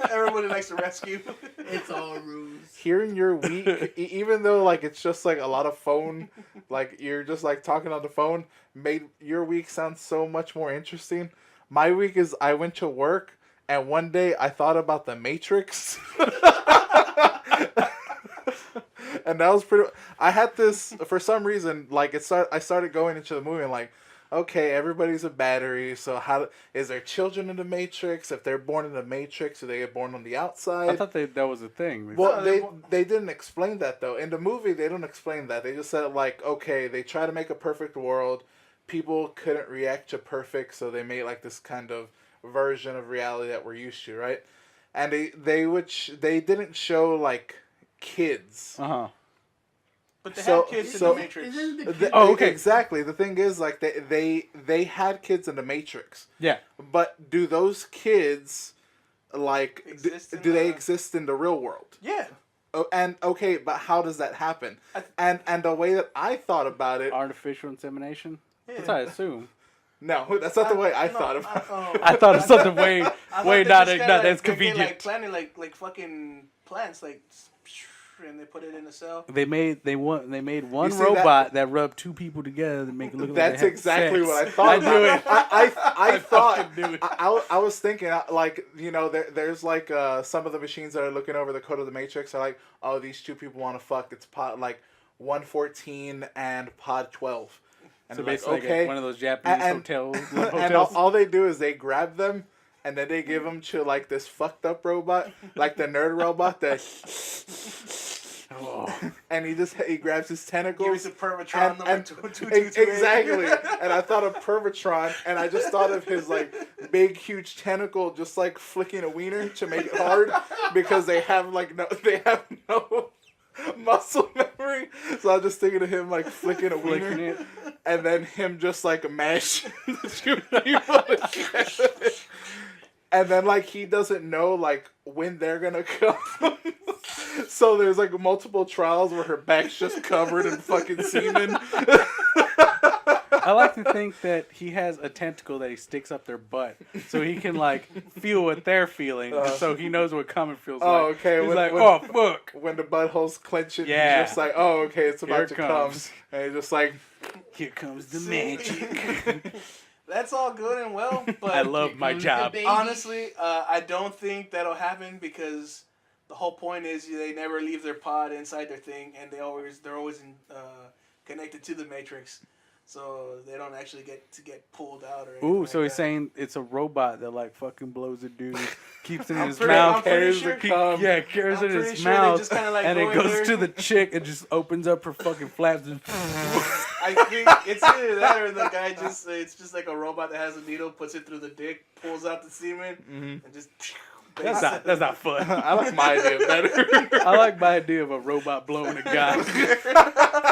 Everybody likes to rescue. It's all ruse. Hearing your week, even though like it's just like a lot of phone, like you're just like talking on the phone, made your week sound so much more interesting. My week is I went to work and one day I thought about the Matrix. And that was pretty. I had this for some reason. Like I started going into the movie and like, okay, everybody's a battery. So is there children in the Matrix? If they're born in the Matrix, do they get born on the outside? I thought that was a thing. Well, they didn't explain that though. In the movie, they don't explain that. They just said like, okay, they try to make a perfect world. People couldn't react to perfect, so they made like this kind of version of reality that we're used to, right? And they didn't show like kids. Uh-huh. But they So- have kids so- in the Matrix. Isn't the The- kid- Oh, okay. Exactly. The thing is, like, they had kids in the Matrix, Yeah. but do those kids, like, Exist in do they the- exist in the real world? Yeah. Oh, and okay, but how does that happen? And the way that I thought about it, Artificial insemination? Yeah. That's what I assume. no, that's not the way I No, thought about it. I thought of something way I thought way they not just not kinda, as they get, convenient. Like planting like fucking plants, like, and they put it in a cell. They made one You see, robot that rubbed two people together to make it look like That's they had exactly sex. what I thought. I knew it. I thought. fucking knew it. I was thinking like there's like some of the machines that are looking over the code of the Matrix are like, oh, these two people want to fuck. It's pod like 114 and pod 12. And So they're basically, like, okay. one of those Japanese And- hotels. And all they do is they grab them and then they give them to like this fucked up robot, like the nerd robot that. Oh. and he grabs his tentacles. Give me some Pervtron number 2228. Exactly. And I thought of Pervtron, and I just thought of his like big, huge tentacle, just like flicking a wiener to make it hard, because they have no muscle memory. So I was just thinking of him like flicking a wiener, it. and then him just like mashing the two people together. And then like he doesn't know like when they're gonna come. So there's like multiple trials where her back's just covered in fucking semen. I like to think that he has a tentacle that he sticks up their butt, so he can like feel what they're feeling, so he knows what coming feels like. Oh, okay. He's like, oh fuck. When the butthole's clenching, Yeah. he's just like, oh, okay, it's about Here to it come. comes. And he's just like, Here comes the magic. That's all good and well, but I love my job. honestly, I don't think that'll happen, because the whole point is they never leave their pod inside their thing, and they're always connected to the Matrix, so they don't actually get pulled out or anything. Ooh, like so he's that. saying it's a robot that like fucking blows a dude, keeps it in his pretty- mouth, I'm pretty carries sure- the carries I'm it in pretty his sure they mouth, just kinda, like, and go it in goes there. to the chick and just opens up her fucking flaps and I think it's either that or the guy it's just like a robot that has a needle, puts it through the dick, pulls out the semen, and just. that's not fun. I like my idea better. I like my idea of a robot blowing a guy,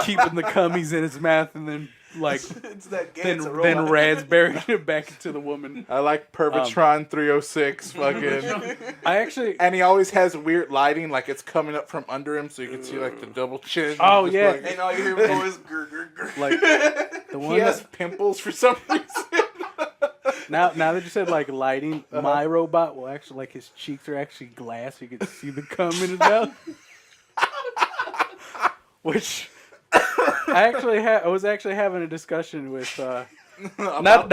keeping the cummies in his mouth, and then like It's that gay. then It's a robot. raspberry it back into the woman. I like Pervtron 306 fucking. I actually, And he always has weird lighting, like it's coming up from under him, so you can see like the double chin. Oh, Just yeah. like- And all you hear go is grr, grr, grr. like the one he has that, pimples for some reason. now that you said like lighting, my robot will actually like his cheeks are actually glass. You can see the cum in his mouth. Which I was actually having a discussion with not about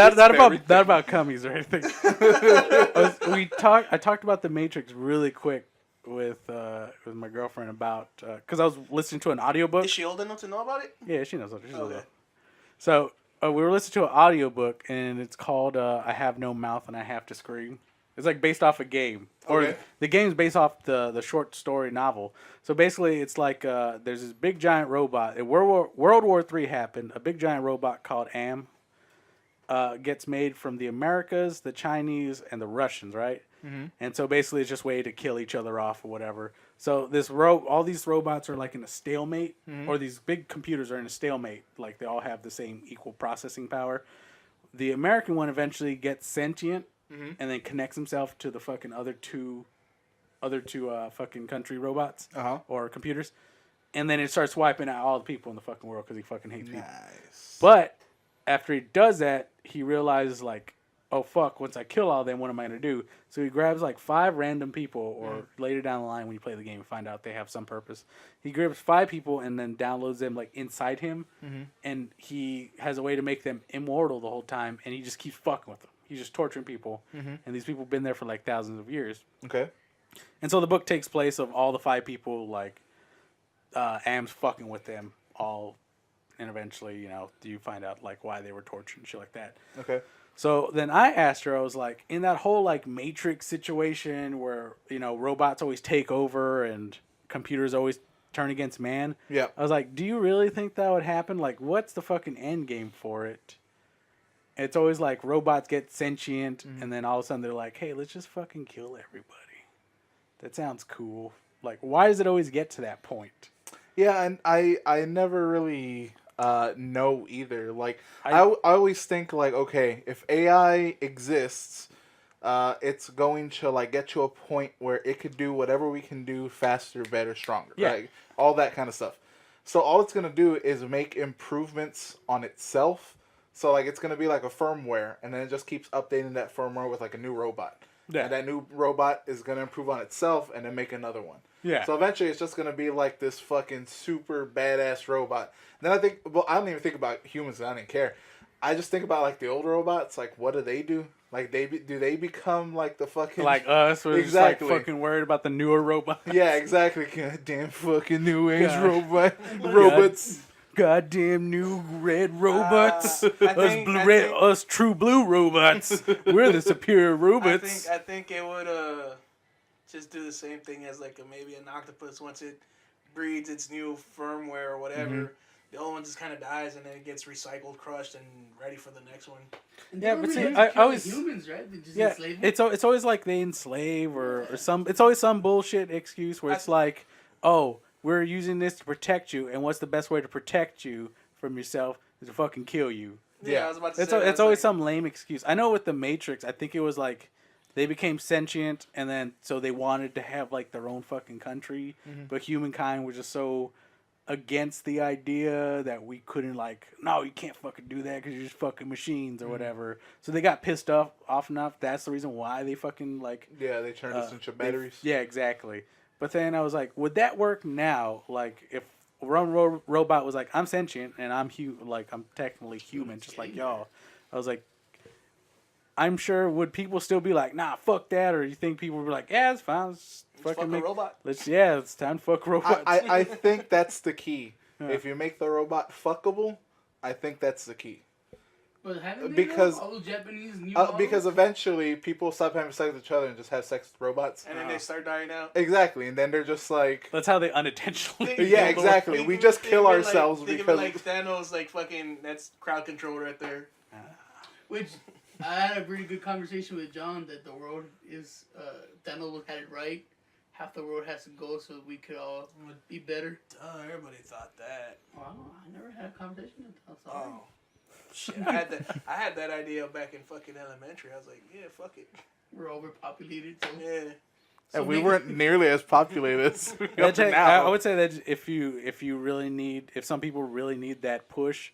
cummies or anything. I talked about the Matrix really quick with my girlfriend about because I was listening to an audiobook. Is she old enough to know about it? Yeah, she knows what she's Okay. about. So we were listening to an audiobook, and it's called I Have No Mouth and I Have to Scream. It's like based off a game. Okay. Or the game's based off the short story novel. So basically it's like there's this big giant robot. World War III happened. A big giant robot called Am gets made from the Americas, the Chinese, and the Russians, right? Mm-hmm. And so basically it's just a way to kill each other off or whatever. So all these robots are like in a stalemate, or these big computers are in a stalemate. Like they all have the same equal processing power. The American one eventually gets sentient and then connects himself to the fucking other two fucking country robots or computers, and then it starts wiping out all the people in the fucking world because he fucking hates people. Nice. But after he does that, he realizes like, oh fuck, once I kill all of them, what am I gonna do? So he grabs like 5 random people, or later down the line when you play the game, you find out they have some purpose. He grabs 5 people and then downloads them like inside him, and he has a way to make them immortal the whole time, and he just keeps fucking with them. He's just torturing people, and these people have been there for like thousands of years. Okay. And so the book takes place of all the 5 people, like Am's fucking with them all, and eventually, you find out like why they were tortured and shit like that. Okay. So then I asked her, I was like, in that whole like Matrix situation where, robots always take over and computers always turn against man. Yeah. I was like, do you really think that would happen? Like, what's the fucking end game for it? It's always like robots get sentient and then all of a sudden they're like, hey, let's just fucking kill everybody. That sounds cool. Like, why does it always get to that point? Yeah, and I never really know either. Like, I always think, like, okay, if AI exists, it's going to, like, get to a point where it could do whatever we can do faster, better, stronger. Yeah. Right? All that kind of stuff. So all it's going to do is make improvements on itself. So, like, it's going to be like a firmware, and then it just keeps updating that firmware with, like, a new robot. Yeah. And that new robot is going to improve on itself and then make another one. Yeah. So eventually it's just going to be like this fucking super badass robot. And then I think, well, I don't even think about humans. I didn't care. I just think about, like, the old robots. Like, what do they do? Like, do they become, like, the fucking... Like us, we're Exactly. just, like, fucking worried about the newer robots. Yeah, exactly. Goddamn fucking new age God. robots. Goddamn new red robots. I think- Us true blue robots. We're the superior robots. I think it would just do the same thing as like maybe an octopus once it breeds its new firmware or whatever. Mm-hmm. The old one just kind of dies, and then it gets recycled, crushed, and ready for the next one. And Yeah, they but don't see, really I kill always- humans, right? They just Yeah, enslave them. it's always like they enslave or some. It's always some bullshit excuse where it's like, oh, we're using this to protect you, and what's the best way to protect you from yourself is to fucking kill you. Yeah, I was about to It's say. it's always some lame excuse. I know with the Matrix, I think it was like they became sentient, and then so they wanted to have like their own fucking country, but humankind was just so against the idea that we couldn't like, no, you can't fucking do that because you're just fucking machines or whatever. So they got pissed off enough. That's the reason why they fucking like. Yeah, they turned us into batteries. Yeah, exactly. But then I was like, would that work now? Like if one robot was like, I'm sentient and I'm like I'm technically human, just like y'all. I was like, I'm sure would people still be like, nah, fuck that, or you think people would be like, yeah, it's fine, let's fuck a robot. It's time to fuck robots. I think that's the key. Yeah. If you make the robot fuckable, I think that's the key. But haven't they Because- all those Japanese new models? Because eventually people stop having sex with each other and just have sex with robots. And then they start dying out. Exactly, and then they're just like, That's how they unintentionally. yeah, exactly. We just kill ourselves think because of it like Thanos, like fucking, that's crowd control right there. Which I had a pretty good conversation with John that the world is Daniel had it right. Half the world has to go so we could all be better. Everybody thought that. Well, I never had a conversation with him. Sorry. Oh, shit! I had that idea back in fucking elementary. I was like, yeah, fuck it. We're overpopulated. So. Yeah. and we weren't nearly as populated as we are I now. would say that if you really need, if some people really need that push,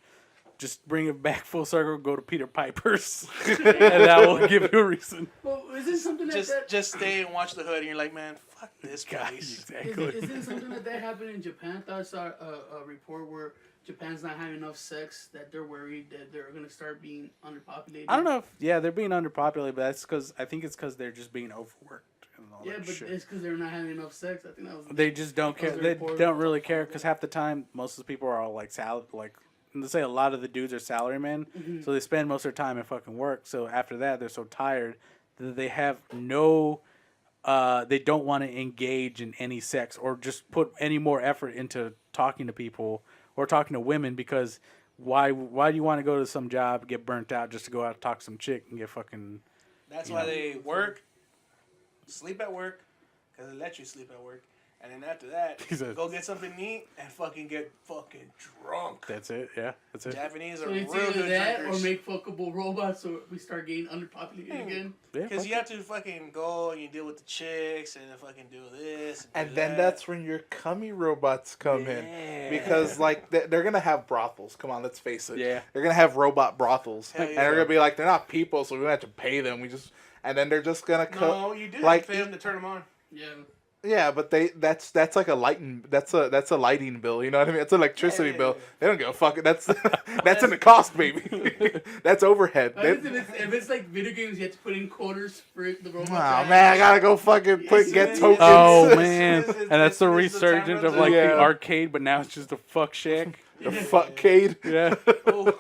just bring it back full circle. Go to Peter Piper's, and that will give you a reason. Well, is this something that Just stay and watch the hood, and you're like, man, fuck this place. Exactly. Is it something that happened in Japan? I thought I saw a report where Japan's not having enough sex that they're worried that they're gonna start being underpopulated. I don't know if they're being underpopulated, but that's because I think it's because they're just being overworked and all Yeah, that but shit. it's because they're not having enough sex. I think that was. They just don't care. That was They the report. don't really care because half the time, most of the people are all like let's say a lot of the dudes are salarymen, so they spend most of their time in fucking work. So after that, they're so tired that they have no. They don't want to engage in any sex or just put any more effort into talking to people or talking to women because why do you want to go to some job, get burnt out just to go out and talk to some chick and get fucking. That's why they work, sleep at work, because they let you sleep at work. And then after that, go get something to eat and fucking get fucking drunk. That's it. Yeah, that's it. Japanese are So it's real either good that drinkers. or make fuckable robots so we start getting underpopulated again. Yeah, Because you have to fucking go and you deal with the chicks and then fucking do this. And do then that. that's when your cummy robots come Yeah. in. Because, like, they're going to have brothels. Come on, let's face it. Yeah. They're going to have robot brothels. Hell And yeah. they're going to be like, they're not people, so we don't have to pay them. And then they're just going to No, you do like, pay them to turn them on. Yeah. Yeah, but that's like a lighting that's a lighting bill, you know what I mean? It's an electricity Yeah. bill. They don't give a fuck. That's in the cost, baby. That's overhead. I guess if it's like video games, you have to put in quarters for the robot. Oh man, I gotta go fucking get Yes, tokens. Oh man, This is- and that's the this is the time resurgence runs of like out. the Yeah. arcade, but now it's just a fuck shack. The fuckcade. Yeah. Oh,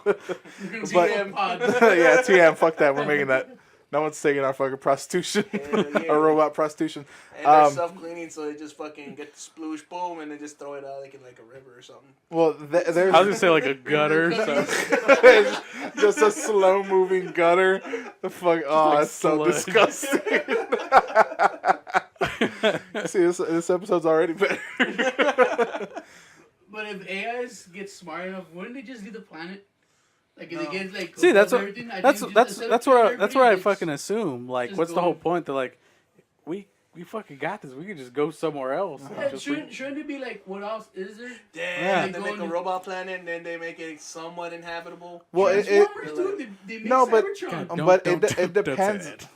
TM pod. Yeah, TM, fuck that. We're making that. No one's taking our fucking prostitution. Hell yeah. Our robot prostitution. and they're self-cleaning, so they just fucking get the sploosh, boom, and they just throw it out like in like a river or something. Well, there's I was gonna say like a gutter. So. just a slow moving gutter. The fuck. Oh, like it's so sludge. disgusting. See, this episode's already better. But if AIs get smart enough, wouldn't they just leave the planet? Like if No. they get like See, that's what everything, I that's think that's instead of that's killing what I everybody, fucking assume. Like, just what's the go- whole point? They're like, we fucking got this. We could just go somewhere else. and Yeah, just shouldn't it be like what else is there? Damn, They they go make a into- robot planet and then they make it somewhat inhabitable. Well, it Transformers, dude, they make no, but- Cybertron. Don't- but don't it do depends. that.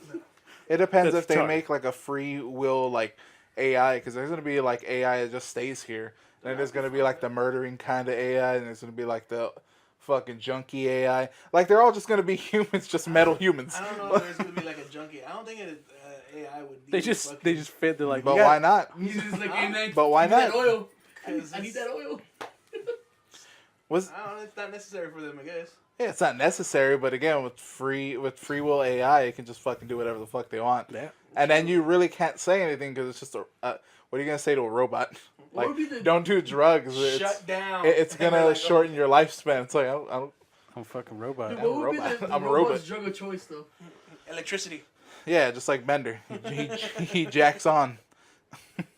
It depends That's if they dark. make like a free will like AI, because there's gonna be like AI that just stays here. Then there's gonna be like the murdering kind of AI, and there's gonna be like the fucking junkie AI. Like they're all just gonna be humans, just metal humans. I don't know if there's gonna be like a junkie. I don't think AI would. They just fit. They're like, But we got- why not? He's just like, Huh? hey man, But why give me that not? oil. Because I need that oil. Was I don't know. It's not necessary for them, I guess. yeah, it's not necessary, but again, with free will AI, it can just fucking do whatever the fuck they want. Yeah. And then you really can't say anything because it's just a. What are you gonna say to a robot? What would be the don't do drugs. Shut down. It's And they're gonna like, shorten your lifespan. It's like I don't. I'm a fucking robot. Dude, I'm a what would be robot. the I'm a robot's robot. drug of choice though? Electricity. Yeah, just like Bender. He jacks on.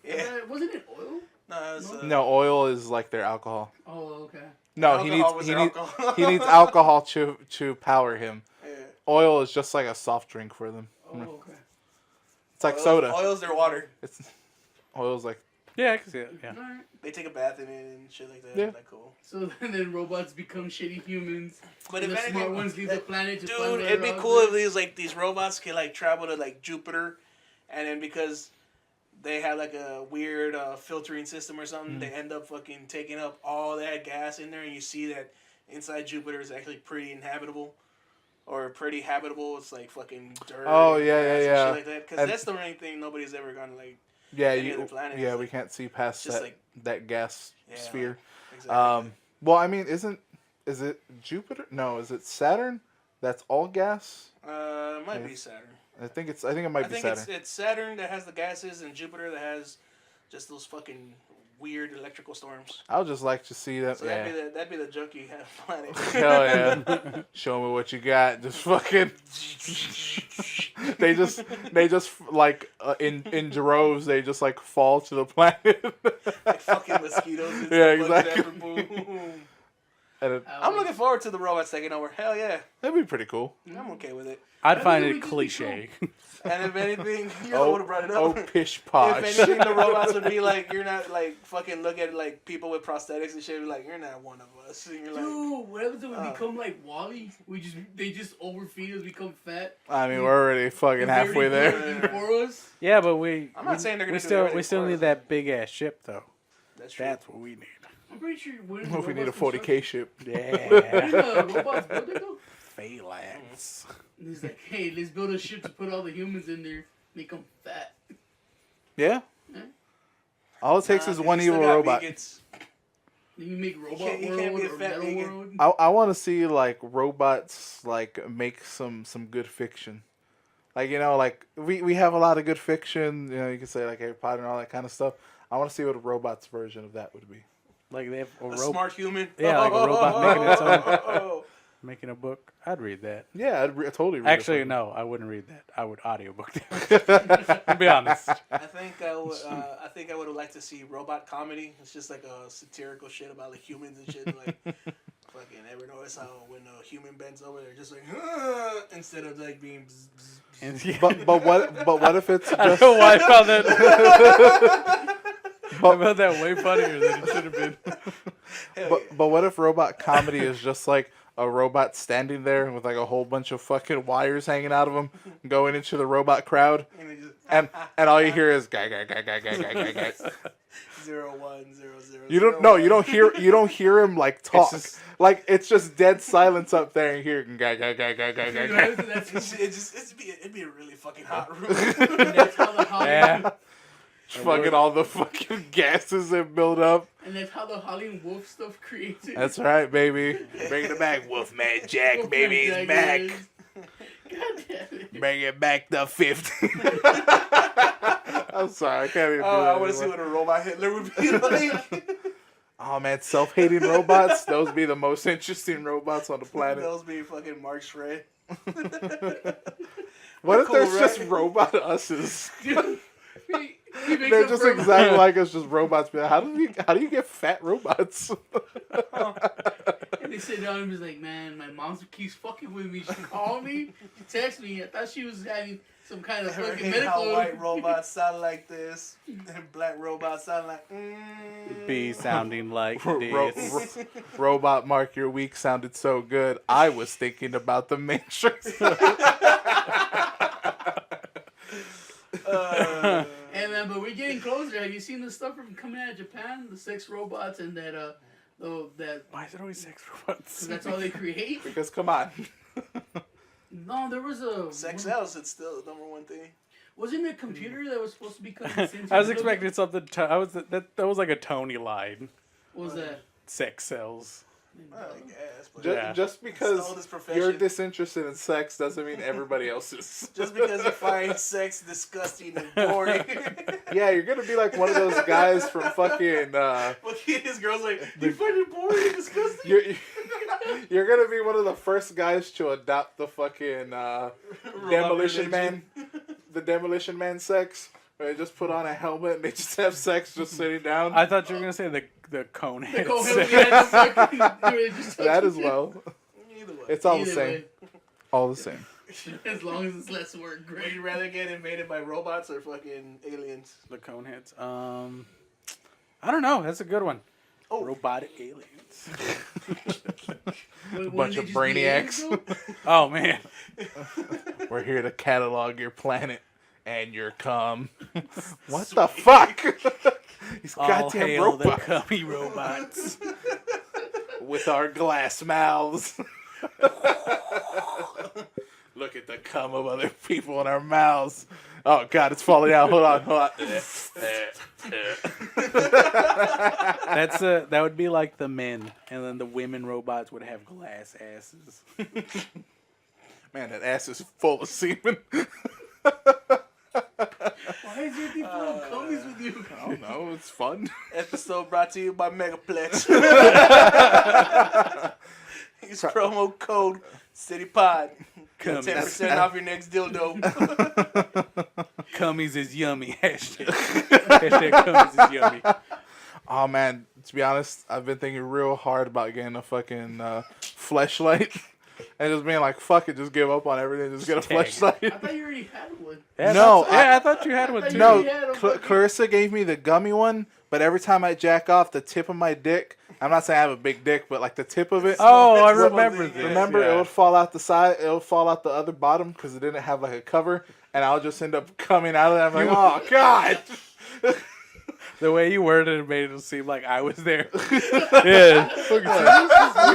Yeah. Wasn't it oil? No, it's, No, oil is like their alcohol. Oh, okay. No, alcohol was their alcohol. he needs alcohol to power him. Yeah. Oil is just like a soft drink for them. Oh, okay. It's like soda. Oil's their water. Oil's like Yeah, I can see it. Yeah. All right. They take a bath in it and shit like that. Yeah. Like cool. So then robots become shitty humans. But and if the smart anything, ones leave the planet to dude, find it'd be their cool if objects. these robots could like travel to like Jupiter, and then because they have like a weird filtering system or something, they end up fucking taking up all that gas in there, and you see that inside Jupiter is actually pretty inhabitable. Or pretty habitable. It's like fucking dirt. Oh, and yeah, grass yeah, and yeah. shit like that. Because And- that's the only thing nobody's ever gonna like. yeah, any other planet is we like- can't see past just that like- that gas Yeah, sphere. Exactly. Well, I mean, is it Jupiter? No, is it Saturn? That's all gas. It might yeah. be Saturn. I think it might I be think Saturn. it's Saturn that has the gases, and Jupiter that has just those fucking weird electrical storms. I would just like to see that. So yeah. that'd be the junkie planet. Hell yeah! Show me what you got. Just fucking. they just like in droves. They just like fall to the planet. Like fucking mosquitoes. And Yeah, stuff like that. exactly. Boom. And I'm looking forward to the robots taking over. Hell yeah, that'd be pretty cool. I'm okay with it. I'd I find think it it would just be cliche. And if anything, you know would have brought it up. Oh, pish If posh. anything, the robots would be like, you're not like fucking look at like people with prosthetics and shit. Be like, you're not one of us. And you're like, Dude, what happens if we become like Wally? They just overfeed us, become fat. I mean, we're already fucking and halfway they're there. already for us. Yeah, but I'm not saying they're gonna we do still everything we still for need us. that big ass ship though. that's true. That's what we need. I'm pretty sure. If we need a 40K ship. Didn't Yeah. robots build it though? Phalanx. And he's like, hey, let's build a ship to put all the humans in there, make them fat. Yeah. Yeah. All it takes is Nah, one you still evil got robot. vegans. Then you make robot can't- you world can't be a or fat metal vegan. world. I want to see like robots like make some good fiction. Like like we have a lot of good fiction. You can say like Harry Potter and all that kind of stuff. I want to see what a robot's version of that would be. Like they have a A robot smart human. Yeah, like a robot making its own- own. making a book. I'd read that. Yeah, I'd totally. Read Actually, it. no, I wouldn't read that. I would audiobook that. To be honest. I think I would. I think I would have liked to see robot comedy. It's just like a satirical shit about like humans and shit. Like fucking ever notice how when a human bends over, they're just like instead of like being. Bzz, bzz, bzz. And, yeah. But what if it's I don't just know why I found that. I found that way funnier than it should have been. Hell but what if robot comedy is just like a robot standing there with like a whole bunch of fucking wires hanging out of him going into the robot crowd yeah. And they just and all you hear is guy. 0100. You don't hear him like talk. just- like it's just dead silence up there and you hear guy. It'd be a really fucking hot room. That's how the Hollywood, Yeah. Fucking all the fucking gases that build up. and that's how the Hollywood Wolf stuff creates it. That's right, baby. Bring it back, Wolfman Jack, Wolfman baby, Jack he's back. is- God damn it. Bring it back the 50. I'm sorry, I can't even do Oh, that I want to see anymore. what a robot Hitler would be like. Oh man, self-hating robots. Those be the most interesting robots on the planet. Those be fucking Mark Shred. What if cool, there's right? just robot us's? He makes They're up just for- exactly like us, just robots. But how do you get fat robots? And they sit down and he's like, man, my mom keeps fucking with me. She called me, she texted me. I thought she was having some kind of Ever fucking hate how medical. white robots sound like this, and black robots sound like Be sounding like Ro- this. Robot Mark, your week sounded so good. I was thinking about the Matrix. Hey man, but we're getting closer. Have you seen the stuff from coming out of Japan? The sex robots and that Why is it always sex robots? that's all they create. Because come on, No, there was a sex sells. It's still the number one thing. Wasn't it a computer that was supposed to be cutting I was expecting something. That was like a Tony line. What was that? Sex sells. I guess, but Just because Stole this profession. you're disinterested in sex doesn't mean everybody else is. Just because you find sex disgusting and boring. Yeah, you're gonna be like one of those guys from fucking. But his girl's like, you find it boring and disgusting? You're gonna be one of the first guys to adopt the fucking Demolition Man, the Demolition Man sex, where they just put on a helmet and they just have sex just sitting down. I thought you were gonna say the Conehead. The Conehead, sex. yeah, the fucking- dude, just That as well. Either way. It's all the Either same. way. All the same. As long as it's less work, Would great. you rather get invaded by robots or fucking aliens? The Coneheads. I don't know. That's a good one. Oh. Robotic aliens. Wait, Bunch of brainiacs. Oh man. We're here to catalog your planet and your cum. What the fuck? These All goddamn hail the robots cummy robots. with our glass mouths. Look at the cum of other people in our mouths. Oh god, it's falling out. Hold on. That would be like the men, and then the women robots would have glass asses. Man, that ass is full of semen. Why is everything full of cummies with you? I don't know, it's fun. Episode brought to you by Megaplex. Use promo code CITYPOD. Get 10% off your next dildo. Cummies is yummy. Hashtag cummies is yummy. Oh man, to be honest, I've been thinking real hard about getting a fucking fleshlight. And just being like, fuck it, just give up on everything, just get a I fleshlight. thought you already had one. Yeah, No, I thought you had one I too. thought No, you had a fucking- Clarissa gave me the gummy one, but every time I jack off the tip of my dick, I'm not saying I have a big dick, but like the tip of it. Oh, I It's remember something, this. Remember, yeah. it would fall out the side, it would fall out the other bottom because it didn't have like a cover, and I'll just end up coming out of it. I'm like, oh god. The way you worded it made it seem like I was there. Yeah.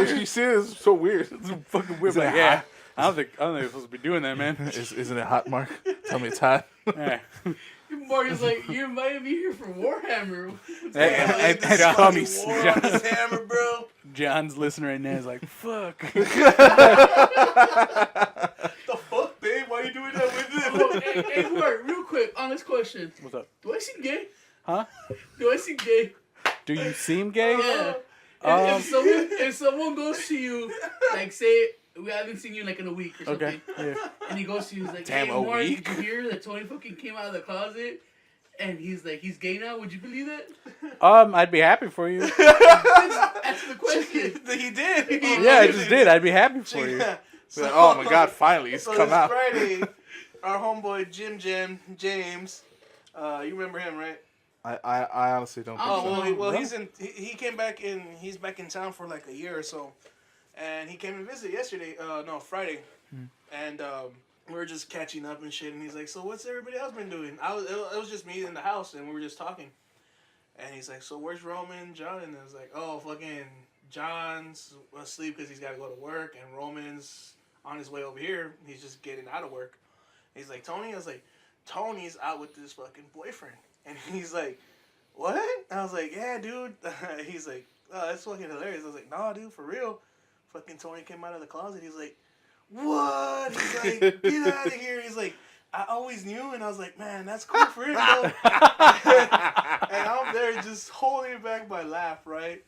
You see, it's so weird. It's fucking weird. Is it Like, yeah. hot? I don't think you're supposed to be doing that, man. Isn't it hot, Mark? Tell me it's hot. Yeah. Mark is like, you invited me here for Warhammer. And This John- fucking Cummies. war on this hammer, bro. John's listening right now. He's like, fuck. The fuck, babe? Why are you doing that with Oh, him? hey, Mark, real quick, honest question. What's up? Do I seem gay? Huh? Do I seem gay? Do you seem gay? Yeah. Um, If someone goes to you, like, say, we haven't seen you like in a week or something, Okay. Yeah. and he goes to you, he's like, Damn, hey, a Mark, week? did you hear that Tony fucking came out of the closet? And he's like, he's gay now? Would you believe that? I'd be happy for you. That's the question. He did. Yeah, I just did. I'd be happy for you. Yeah. Like, oh my god, finally, he's So come this out. Friday, our homeboy James, you remember him, right? I honestly don't think Oh, so. Well, he came back he's back in town for like a year or so, and he came to visit yesterday. Friday, and we were just catching up and shit. And he's like, "So what's everybody else been doing?" It was just me in the house, and we were just talking. And he's like, "So where's Roman, John?" And I was like, "Oh, fucking John's asleep because he's got to go to work, and Roman's on his way over here. He's just getting out of work." He's like, "Tony?" I was like, "Tony's out with this fucking boyfriend." And he's like, "What?" I was like, "Yeah, dude." He's like, "Oh, that's fucking hilarious." I was like, "Nah, dude, for real." Fucking Tony came out of the closet. He's like, "What?" He's like, "Get out of here." He's like, "I always knew." And I was like, "Man, that's cool for him, though." And I'm there just holding back my laugh, right?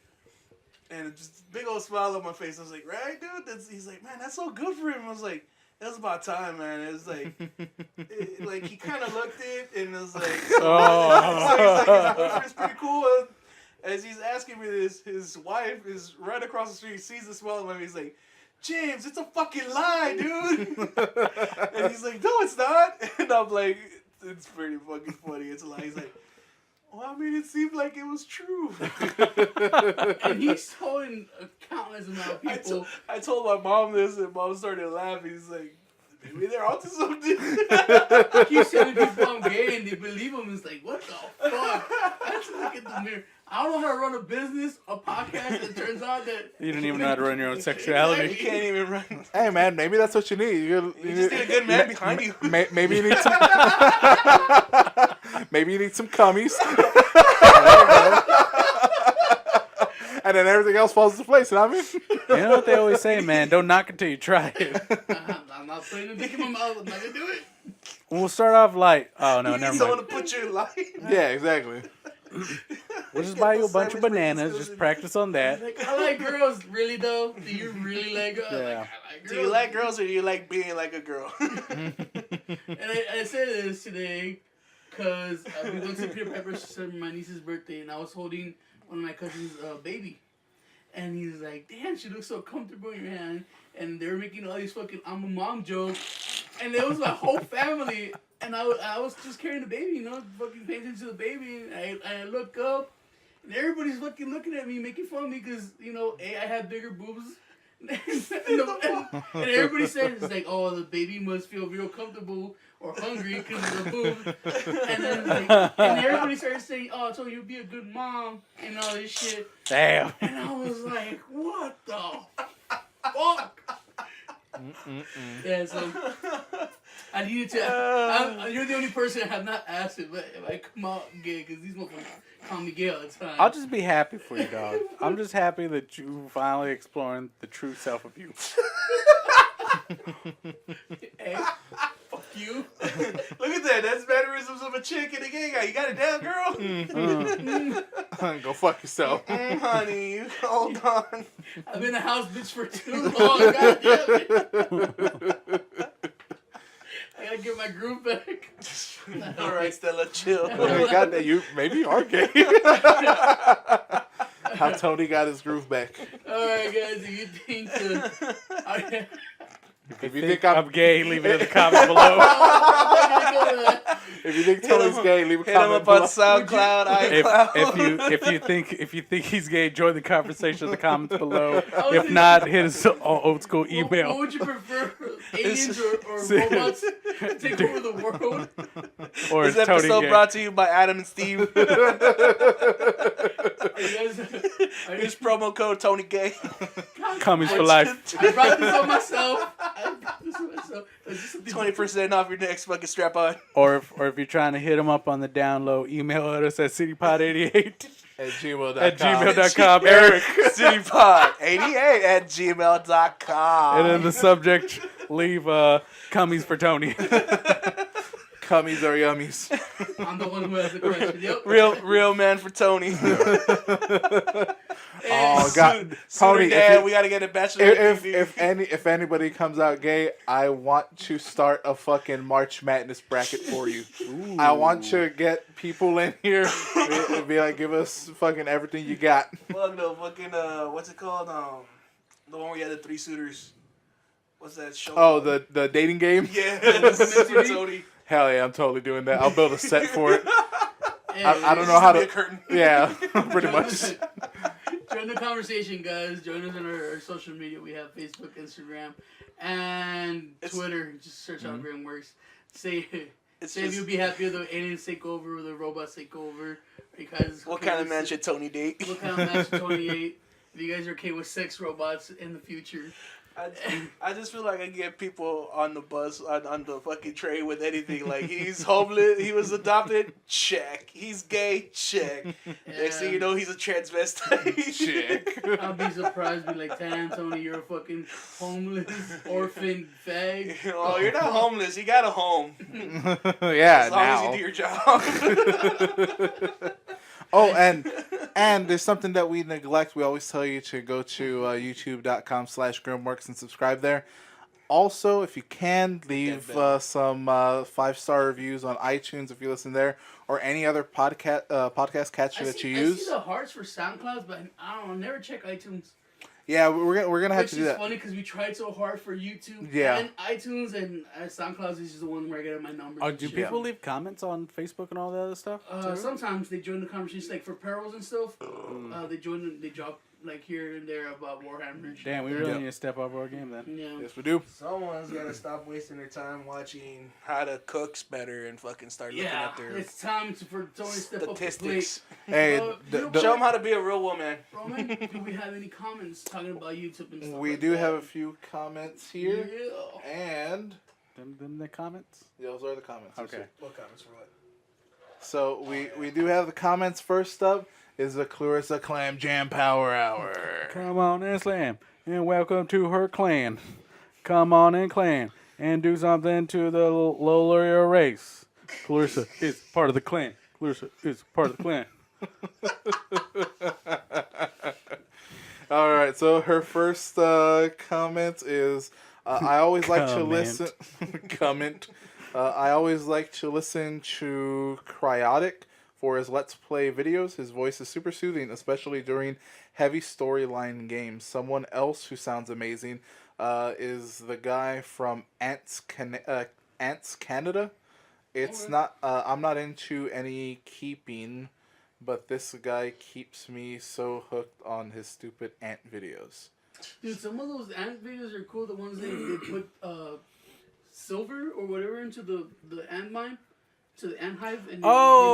And just big old smile on my face. I was like, "Right, dude?" He's like, "Man, that's so good for him." I was like, "It was about time, man." It was like, like he kind of looked it and it was like, so he's like, his boyfriend's pretty cool. As he's asking me this, his wife is right across the street, sees the smile on my face. He's like, "James, it's a fucking lie, dude." And he's like, "No, it's not." And I'm like, "It's pretty fucking funny. It's a lie." He's like, "Well, I mean, it seemed like it was true." And he's told a countless amount of people. I told my mom this, and mom started laughing. He's like, "Maybe they're onto something." He's telling people I'm gay and they believe him. It's like, what the fuck? I have to look at the mirror. I don't know how to run a business, a podcast. It turns out that You don't even know how to run your own sexuality. You can't even run. Hey man, maybe that's what you need. You just need a good man behind you. Maybe you need some. Maybe you need some cummies. and then everything else falls into place. You know what I mean? You know what they always say, man? Don't knock it till you try it. I'm not putting a dick in my mouth. I'm not gonna do it. We'll start off light. Oh no, You never need someone mind. to put you in line. Yeah, exactly. We'll just buy you a bunch of Sandwich bananas. makes Just it practice on that. Like, I like girls. Really though? Do you really like girls? Yeah. Like, I like girls. Do you like girls or do you like being like a girl? And I said this today because we went to Peter Pepper's to celebrate my niece's birthday, and I was holding one of my cousin's baby. And he's like, damn, she looks so comfortable in your hand. And they were making all these fucking I'm a mom jokes. And it was my whole family. And I was just carrying the baby, fucking paying attention to the baby. And I look up, and everybody's fucking looking at me, making fun of me because, A, I have bigger boobs. and everybody says, it's like, oh, the baby must feel real comfortable or hungry because of the boobs. And then and everybody started saying, oh, so you'll be a good mom and all this shit. Damn. And I was like, what the fuck? Yeah, so I needed to. You're the only person I have not asked if I come out gay because these motherfuckers call me gay all the time. I'll just be happy for you, dog. I'm just happy that you finally exploring the true self of you. Hey, fuck you. Look at that. That's mannerisms of a chick and a gay guy. You got it down, girl? Go fuck yourself. Honey, you hold on. I've been a house bitch for too long. God damn it. I gotta get my groove back. All right, Stella, chill. God, you maybe you are gay. How Tony got his groove back. Alright, guys, do you think If you think I'm gay, leave it in the comments below. If you think Tony's gay, leave a Hit him comment up on below. SoundCloud, iCloud. If you think he's gay, join the conversation in the comments below. If not, hit us old school What email. would you prefer, aliens or robots take over the world? Or This is Tony episode gay? brought to you by Adam and Steve. Are you guys, Here's promo code Tony Gay. Commies for life. I brought this on myself. 20% off your next fucking strap on. Or if you're trying to hit him up on the down low, email at us at citypod88 At gmail.com. at gmail.com. Eric. citypod88 at gmail.com. And in the subject, leave commies for Tony. Cummies or yummies. I'm the one who has the question. Yep. Real man for Tony. Oh God, Tony! Dad, we gotta get a bachelor. If anybody comes out gay, I want to start a fucking March Madness bracket for you. Ooh. I want to get people in here and be like, give us fucking everything you got. Fuck no, fucking what's it called? The one where you had the 3 suitors. What's that show? Oh, the dating game. Yeah, Tony. Hell yeah, I'm totally doing that. I'll build a set for it. I don't It's know just how gonna to. be a curtain. Yeah, pretty much. Join the conversation, guys. Join us on our social media. We have Facebook, Instagram, and Twitter. Just search out GrimWorks. Say if you'd be happy if the aliens take over or the robots take over. Because What kind of man should Tony date? What kind of man should Tony date? If you guys are okay with sex robots in the future. I just feel like I get people on the bus, on the fucking train with anything. Like, he's homeless, he was adopted, check. He's gay, check. Next thing you know, he's a transvestite. Check. I'll be surprised, be like, damn, Tony, you're a fucking homeless, orphan, fag. Oh, you're not homeless, you got a home. Yeah, As long now. as you do your job. Oh, and there's something that we neglect. We always tell you to go to youtube.com/grimworks and subscribe there. Also, if you can, leave some 5-star reviews on iTunes if you listen there, or any other podcast catcher that you use. I see the hearts for SoundCloud, but I don't know, never check iTunes. Yeah, we're gonna have to do that. Which is funny because we tried so hard for YouTube Yeah. and iTunes, and SoundCloud is just the one where I get my numbers. Oh, and do shit. people leave comments on Facebook and all that other stuff? Sometimes they join the conversation, like for Perils and stuff. They drop like here and there about Warhammer and shit. Damn, we really need to step up our game then. Yeah. Yes, we do. Someone's gotta stop wasting their time watching how to cook better and fucking start looking Yeah, at their it's time for Tony to step up the plate. statistics. Hey, Show Show them how to be a real woman. Roman, do we have any comments talking about YouTube and stuff we like do that? have a few comments here, Yeah. and Them the comments? those are the comments. Okay. What comments for what? So we do have the comments first up. is the Clarissa Clam Jam Power Hour. Come on and slam, and welcome to her clan. Come on and clan, and do something to the lower your race. Clarissa is part of the clan. Clarissa is part of the clan. All right, so her first comment is, I always like to listen. Comment. I always like to listen to Cryotic for his Let's Play videos. His voice is super soothing, especially during heavy storyline games. Someone else who sounds amazing is the guy from Ants Canada. It's not. I'm not into any keeping, but this guy keeps me so hooked on his stupid ant videos. Dude, some of those ant videos are cool. The ones they put silver or whatever into the ant mine, to the ant hive, and they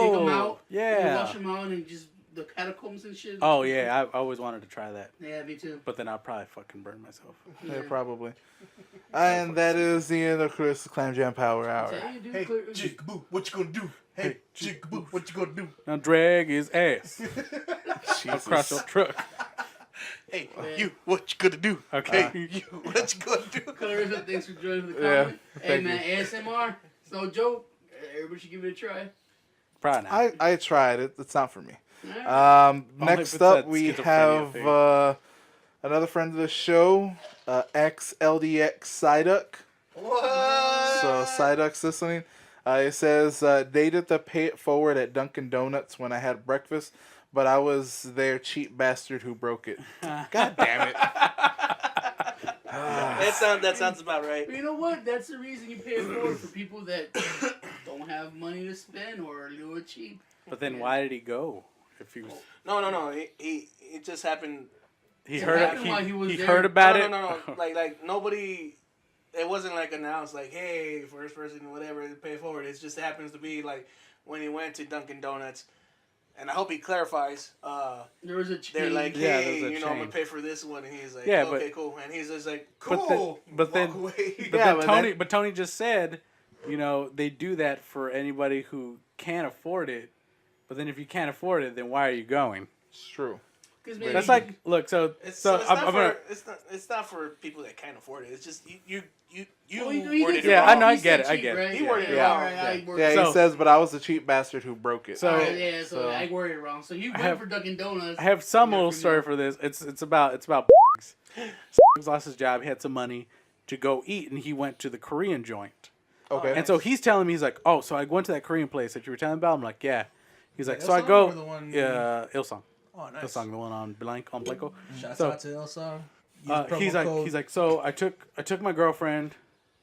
dig them out. Yeah. And they wash them out and just the catacombs and shit. Oh yeah, I always wanted to try that. Yeah, me too. But then I'll probably fucking burn myself. Yeah, probably. And that is the end of Chris Clam Jam Power Hour. Hey, Jigaboo, what you gonna do? Hey, Jigaboo, what you gonna do? Now drag his ass across your truck. Hey, you, what you gonna do? Okay. You, what you gonna do? Clarissa, thanks for joining the Yeah, comment. Hey man, ASMR, it's no joke. Everybody should give it a try. Probably not. I tried it. It's not for me. Alright. Only if Next it's up, that we schizophrenia have thing. another friend of the show, XLDX C.I.T.Y. What? So C.I.T.Y's listening. It says, dated the pay it forward at Dunkin' Donuts when I had breakfast, but I was their cheap bastard who broke it. God damn it. That sounds about right. But you know what? That's the reason you pay it forward for people that don't have money to spend or are a little cheap. But then why did he go? If he was, No. He it just happened. he It heard happened while he was he there. heard about no, it. No. Like nobody. It wasn't like announced like, hey, first person, whatever, pay forward. It just happens to be like when he went to Dunkin' Donuts. And I hope he clarifies. There was a change. They're like, Yeah, hey, there's a I'm gonna change. pay for this one, and he's like, Yeah, okay, but- cool. And he's just like, But cool. but then- Walk away. But Yeah, then but Tony just said, they do that for anybody who can't afford it. But then if you can't afford it, then why are you going? It's true. 'Cause maybe That's like, look, It's not for people that can't afford it. It's just you Well, he worded did it Yeah, wrong. I know, I He get said it, cheap, right? He worded it Yeah. wrong. Alright, I worded Yeah, it he So- says, but I was the cheap bastard who broke it. So- Alright, yeah, so so- I worded it wrong. So you went have- for Dunkin' Donuts. I have some Yeah, little for story me. for this. It's about lost his job. He had some money to go eat, and he went to the Korean joint. Okay. And so he's telling me, he's like, oh, so I went to that Korean place that you were telling about. I'm like, yeah. He's like, so I Ilsung go, or the one- yeah, Ilsung. Oh, nice. Ilsung, the one on Blanco. Shouts So- out to Ilsung. He's like, so I took my girlfriend,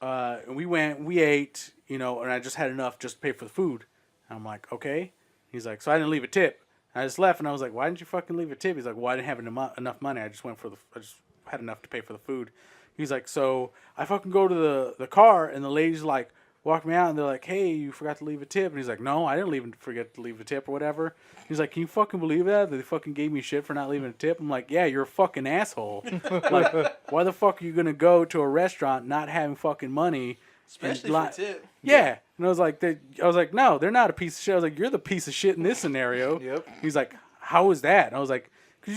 and we ate, and I just had enough just to pay for the food. And I'm like, okay. He's like, so I didn't leave a tip. And I just left, and I was like, why didn't you fucking leave a tip? He's like, well, I didn't have enough money. I just had enough to pay for the food. He's like, so I fucking go to the car, and the ladies like walk me out, and they're like, hey, you forgot to leave a tip. And he's like, no, I didn't forget to leave a tip or whatever. He's like, can you fucking believe that? They fucking gave me shit for not leaving a tip. I'm like, yeah, you're a fucking asshole. Like, why the fuck are you gonna go to a restaurant not having fucking money? Especially and for tip. Yeah. And I was like, no, they're not a piece of shit. I was like, you're the piece of shit in this scenario. Yep. He's like, how is that? And I was like, cause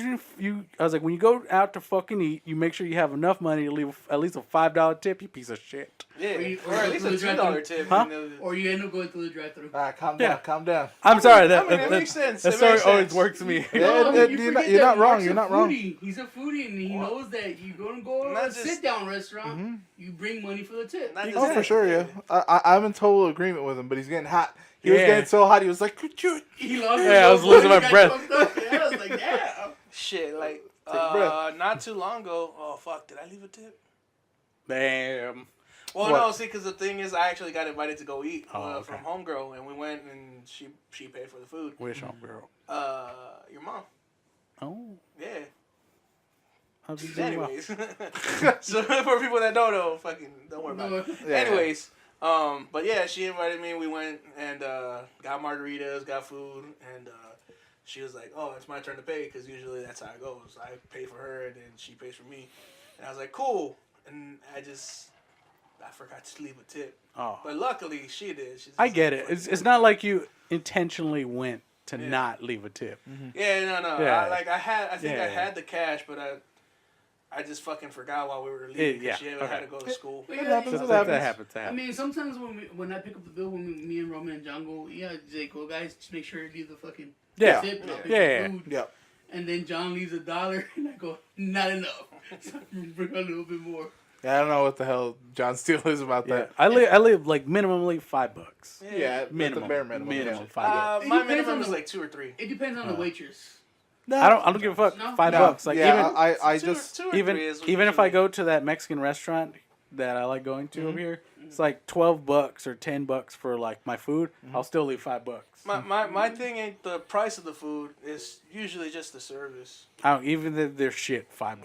I was like, when you go out to fucking eat, you make sure you have enough money to leave at least a $5 tip, you piece of shit. Yeah, Or or at least a $2 tip. Huh? Or you end up going through the drive-thru. Calm Yeah. down, calm down. I'm sorry. it makes sense. That It story makes always sense. works for me. Yeah, No, you're you not- forget you're that not wrong, Mark's you're a not wrong. foodie. He's a foodie, and he knows that you're going to go to Not a just- sit-down restaurant. Mm-hmm. You bring money for the tip. Not just Oh, that. for sure, yeah. I'm in total agreement with him, but he's getting hot. He was Yeah. getting so hot, he was like, could you? He lost Yeah, I was losing my breath. Yeah, I was like, damn. Shit, like a breath. not too long ago. Oh fuck, did I leave a tip? Damn. Well, What? no, see, because the thing is, I actually got invited to go eat Okay. from Homegirl, and we went, and she paid for the food. Wish on girl. Your mom. Oh. Yeah. How's he doing well? Anyways, so for people that don't know, fucking don't worry about it. Yeah. Anyways, but yeah, she invited me. We went and got margaritas, got food, and she was like, "Oh, it's my turn to pay," because usually that's how it goes. I pay for her, and then she pays for me. And I was like, "Cool," and I forgot to leave a tip. Oh. But luckily, she did. She's I just get like, it. "Fuck It's you." not like you intentionally went to not leave a tip. Yeah, no. Yeah. I think I had the cash, but I just fucking forgot while we were leaving. Yeah, She had okay. to go to school. But It yeah, happens, you it know, happens. I mean, sometimes when I pick up the bill, me and Roman and John go, yeah, Jake, well, guys, just make sure you leave the fucking Yeah. tip and I'll pick Yeah. the food. Yeah. And then John leaves $1, and I go, not enough. So I bring a little bit more. Yeah, I don't know what the hell John Steele is about Yeah. that. I live like minimally $5. Yeah, Minimum. at the bare minimum. Minimum Yeah. $5. It My depends minimum on is the- like 2 or 3. It depends on the waitress. I don't give a fuck. No? $5. Like yeah, even I Two just or even 3 is even if I usually- go to that Mexican restaurant that I like going to over here, it's like $12 or $10 for like my food. I'll still leave $5. My thing ain't the price of the food. It's usually just the service. I don't even if they're shit $5.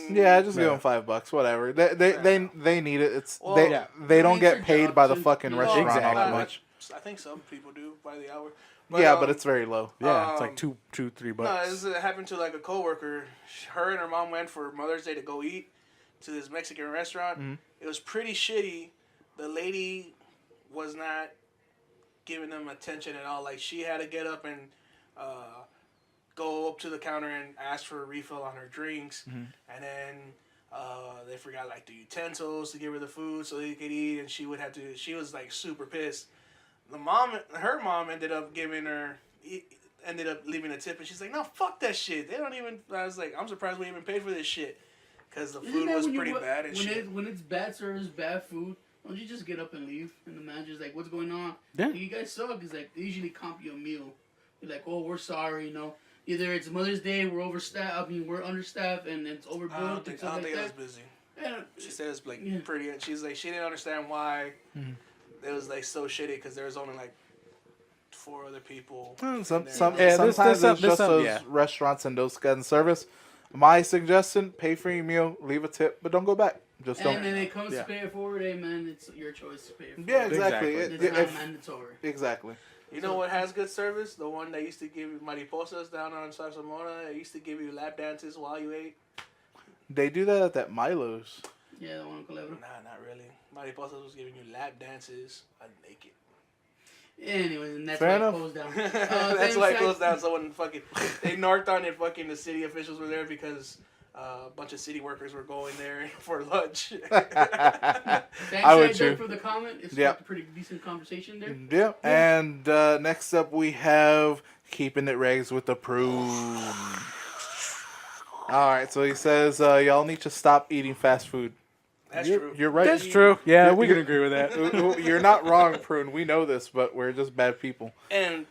yeah, just give Yeah. them $5, whatever. They need it. It's Well, they yeah. they don't It's their get paid job by the to- fucking Yeah. restaurant all Exactly. that much. I think some people do by the hour. Yeah, but it's very low. Yeah, it's like Um, $2-3. No, it happened to like a coworker. Her and her mom went for Mother's Day to go eat to this Mexican restaurant. It was pretty shitty. The lady was not giving them attention at all. Like she had to get up and go up to the counter and ask for a refill on her drinks, and then they forgot like the utensils to give her the food so they could eat, and she would have to. She was like super pissed. Her mom ended up leaving a tip, and she's like, "No, fuck that shit. They don't even." I was like, "I'm surprised we even paid for this shit," because the Isn't food that was when pretty bad and shit. When it's bad service, bad food, don't you just get up and leave? And the manager's like, "What's going on? Yeah. You guys suck." It's like they usually comp you a meal. They're like, "Oh, we're sorry," you know. Either it's Mother's Day, we're overstaffed. I mean, we're understaffed, and it's I don't overbooked and think, stuff like it was that. busy. Yeah. She said it's like Yeah. pretty. She's like she didn't understand why it was like so shitty because there was only like 4 other people. Some, in some, there. Yeah, sometimes there's it's some- just those yeah. restaurants and those kind of service. My suggestion: pay for your meal, leave a tip, but don't go back. Just And don't. then it comes Yeah. to pay it forward. Hey, man, it's your choice to pay it forward. Yeah, exactly. Exactly. It's not mandatory. Exactly. You know what has good service? The one that used to give you mariposas down on Sarsamona. It used to give you lap dances while you ate. They do that at that Milo's. Yeah, the one in Culebra. Nah, not really. Mariposas was giving you lap dances naked. Anyways, and that's Fair why enough. it closed down. That's Thanks, why it Zach. goes down. Someone fucking they narked on it. Fucking the city officials were there because a bunch of city workers were going there for lunch. Thanks, I would Zach, too. for the comment. It's Yep. a pretty decent conversation there. Yeah. And next up we have keeping it regs with the prune. All right, so he says y'all need to stop eating fast food. That's you're, true. You're right. That's true. Yeah, You're- we can you're- agree with that. You're not wrong, prune. We know this, but we're just bad people. And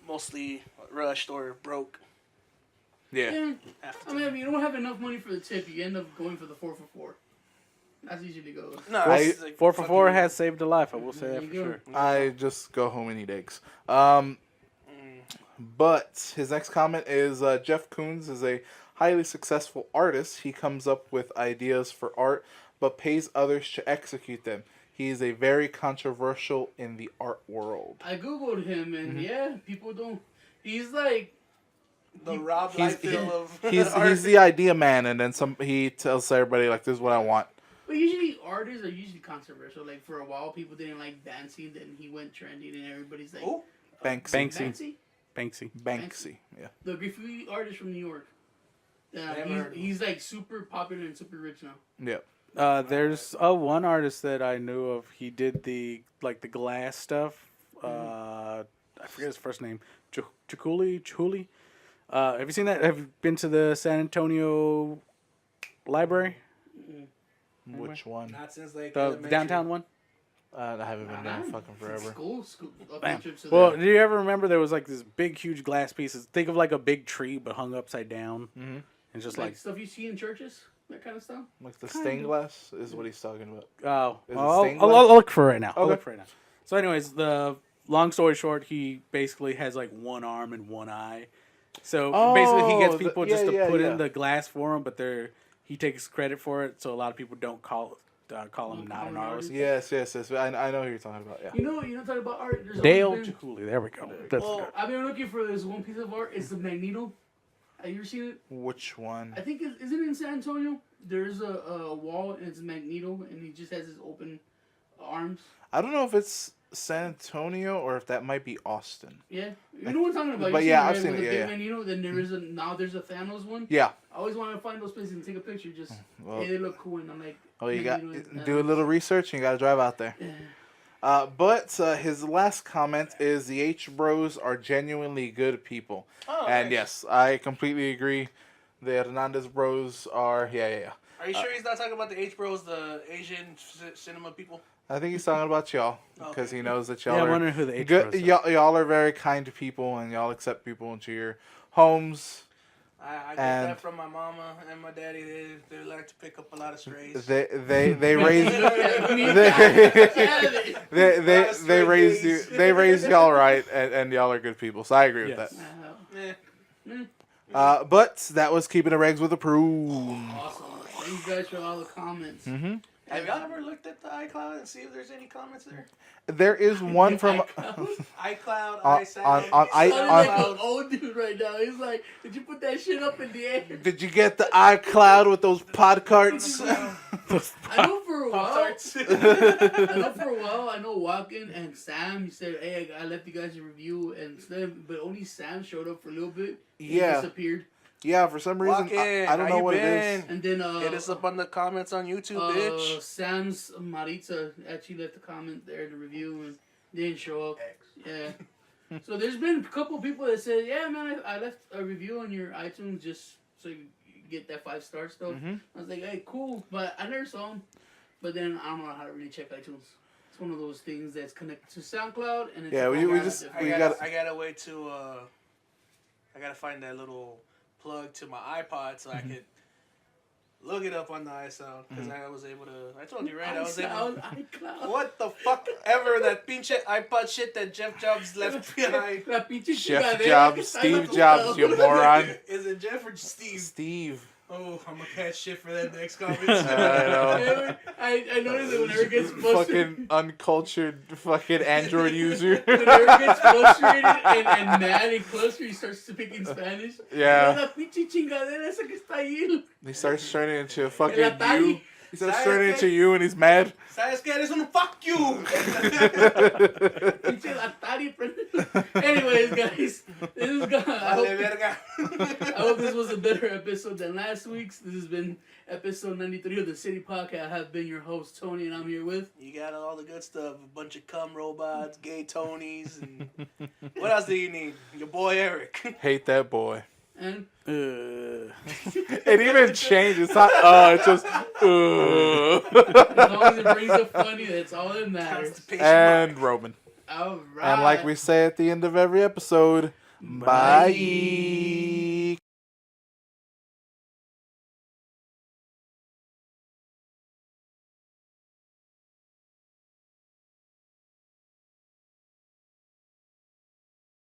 mostly rushed or broke. Yeah. After. I mean, if you don't have enough money for the tip, you end up going for the 4 for 4. That's usually goes. No, I- it's like 4 for 4 fucking- has saved a life. I will say There that for you go. sure. I just go home and eat eggs. But his next comment is Jeff Koons is a highly successful artist. He comes up with ideas for art, but pays others to execute them. He is a very controversial in the art world. I googled him, and yeah, people don't. He's like, The Rob He's- Liefeld of He's art. the idea man, and then he tells everybody like, "This is what I want." but usually artists are usually controversial. Like for a while, people didn't like Banksy, then he went trending, and everybody's like, Who? Banksy. Banksy, Banksy. Banksy. Yeah. the graffiti artist from New York. Never heard of him. He's like super popular and super rich now. Yeah. There's one artist that I knew of. He did the glass stuff. I forget his first name. Chuli. Have you seen that? Have you been to the San Antonio Library? Which one? Not since like The elementary. downtown one? I haven't been there in fucking forever. School Bam. trips to Well, there. do you ever remember there was like this big, huge glass pieces? Think of like a big tree, but hung upside down. Mm-hmm. And just like like, stuff you see in churches, that kind of stuff. Like the stained glass is what he's talking about. oh, Is it I'll stained I'll glass? look for it right now. I'll Okay. look for it now. So, anyways, the long story short, he basically has like one arm and one eye. So basically, he gets Oh, people the- just yeah, to yeah, put yeah. in the glass for him, but he takes credit for it. So a lot of people don't call him not an artist. Yes. I know who you're talking about. Yeah. You know, talking about art. There's Dale always been- Chikuli. There we go. That's Well, good. I've been looking for this one piece of art. It's the Magneto. Have you ever seen it? Which one? I think isn't it in San Antonio? There's a wall and it's Magneto, and he just has his open arms. I don't know if it's San Antonio or if that might be Austin. Yeah, you know what I'm talking about. But You yeah, see, I've right, seen with it, the yeah, big man, you know, then there's a Thanos one. Yeah. I always want to find those places and take a picture. Just Well, hey, they look cool, and I'm like, oh, you got know, it's do a little research and you got to drive out there. Yeah. But his last comment is the H Bros are genuinely good people. Oh, And nice. yes, I completely agree. The Hernandez Bros are, yeah. Are you sure he's not talking about the H Bros, the Asian cinema people? I think he's talking about y'all because Okay. he knows that y'all Yeah, I'm are wondering who the H good. Bros are. Y'all are very kind people and y'all accept people into your homes. I get And- that from my mama and my daddy. They like to pick up a lot of strays. They raise they raise y'all right and y'all are good people. So I agree with Yes. Yeah. But that was keeping the regs with a prune. Awesome. Thank you guys for all the comments. Mm-hmm. Have y'all ever looked at the iCloud and see if there's any comments there? There is one from iCloud, On- iSound. on I sounded like on- an old dude right now. He's like, did you put that shit up in the air? Did you get the iCloud with those pod carts? I know for a while. Pop-Tarts. I know Walken and Sam. He said, "Hey, I left you guys a review," and but only Sam showed up for a little bit. And Yeah. he disappeared. Yeah, for some reason Walken, I don't how know you what it been? is. And then Hit us up on the comments on YouTube, bitch. Sam's Maritza actually left a comment there to review and didn't show up. Yeah. So there's been a couple people that said, "Yeah, man, I left a review on your iTunes just so you get that 5-star stuff." Mhm. I was like, "Hey, cool," but I never saw them. But then I don't know how to really check iTunes. It's one of those things that's connected to SoundCloud, and it's Yeah, we just- I we gotta, got- I gotta wait to I gotta find that little plug to my iPod so I could look it up on the iSound because I was able to. I told you right, I was able. iCloud. What the fuck ever that pinche iPod shit that Jeff Jobs left behind. La pinche Jeff chingadera Jobs, que está Steve en Jobs, you la moron. Is it Jeff or Steve? Steve. Oh, I'm gonna catch shit for that next comment. I know. I noticed that whenever it gets frustrated, Fucking uncultured fucking Android user. whenever it gets frustrated and mad and closer, he starts speaking Spanish. Yeah. La pinche chingadera esa que está ahí. He starts turning into a fucking El Atari. you. He starts turning into you and he's mad. ¿Sabes qué? Eres un fuck you. Pinche Atari. Anyways, guys, this is gone. Vale, verga. I hope this was a better episode than last week's. This has been episode 93 of the City Podcast. I have been your host, Tony, and I'm here with... You got all the good stuff. A bunch of cum robots, gay Tonys, and what else do you need? Your boy Eric. Hate that boy. And... It even changes. It's not, it's just, As long as it brings up funny, that's all that matters. Constipation. And Roman. All right. And like we say at the end of every episode, bye.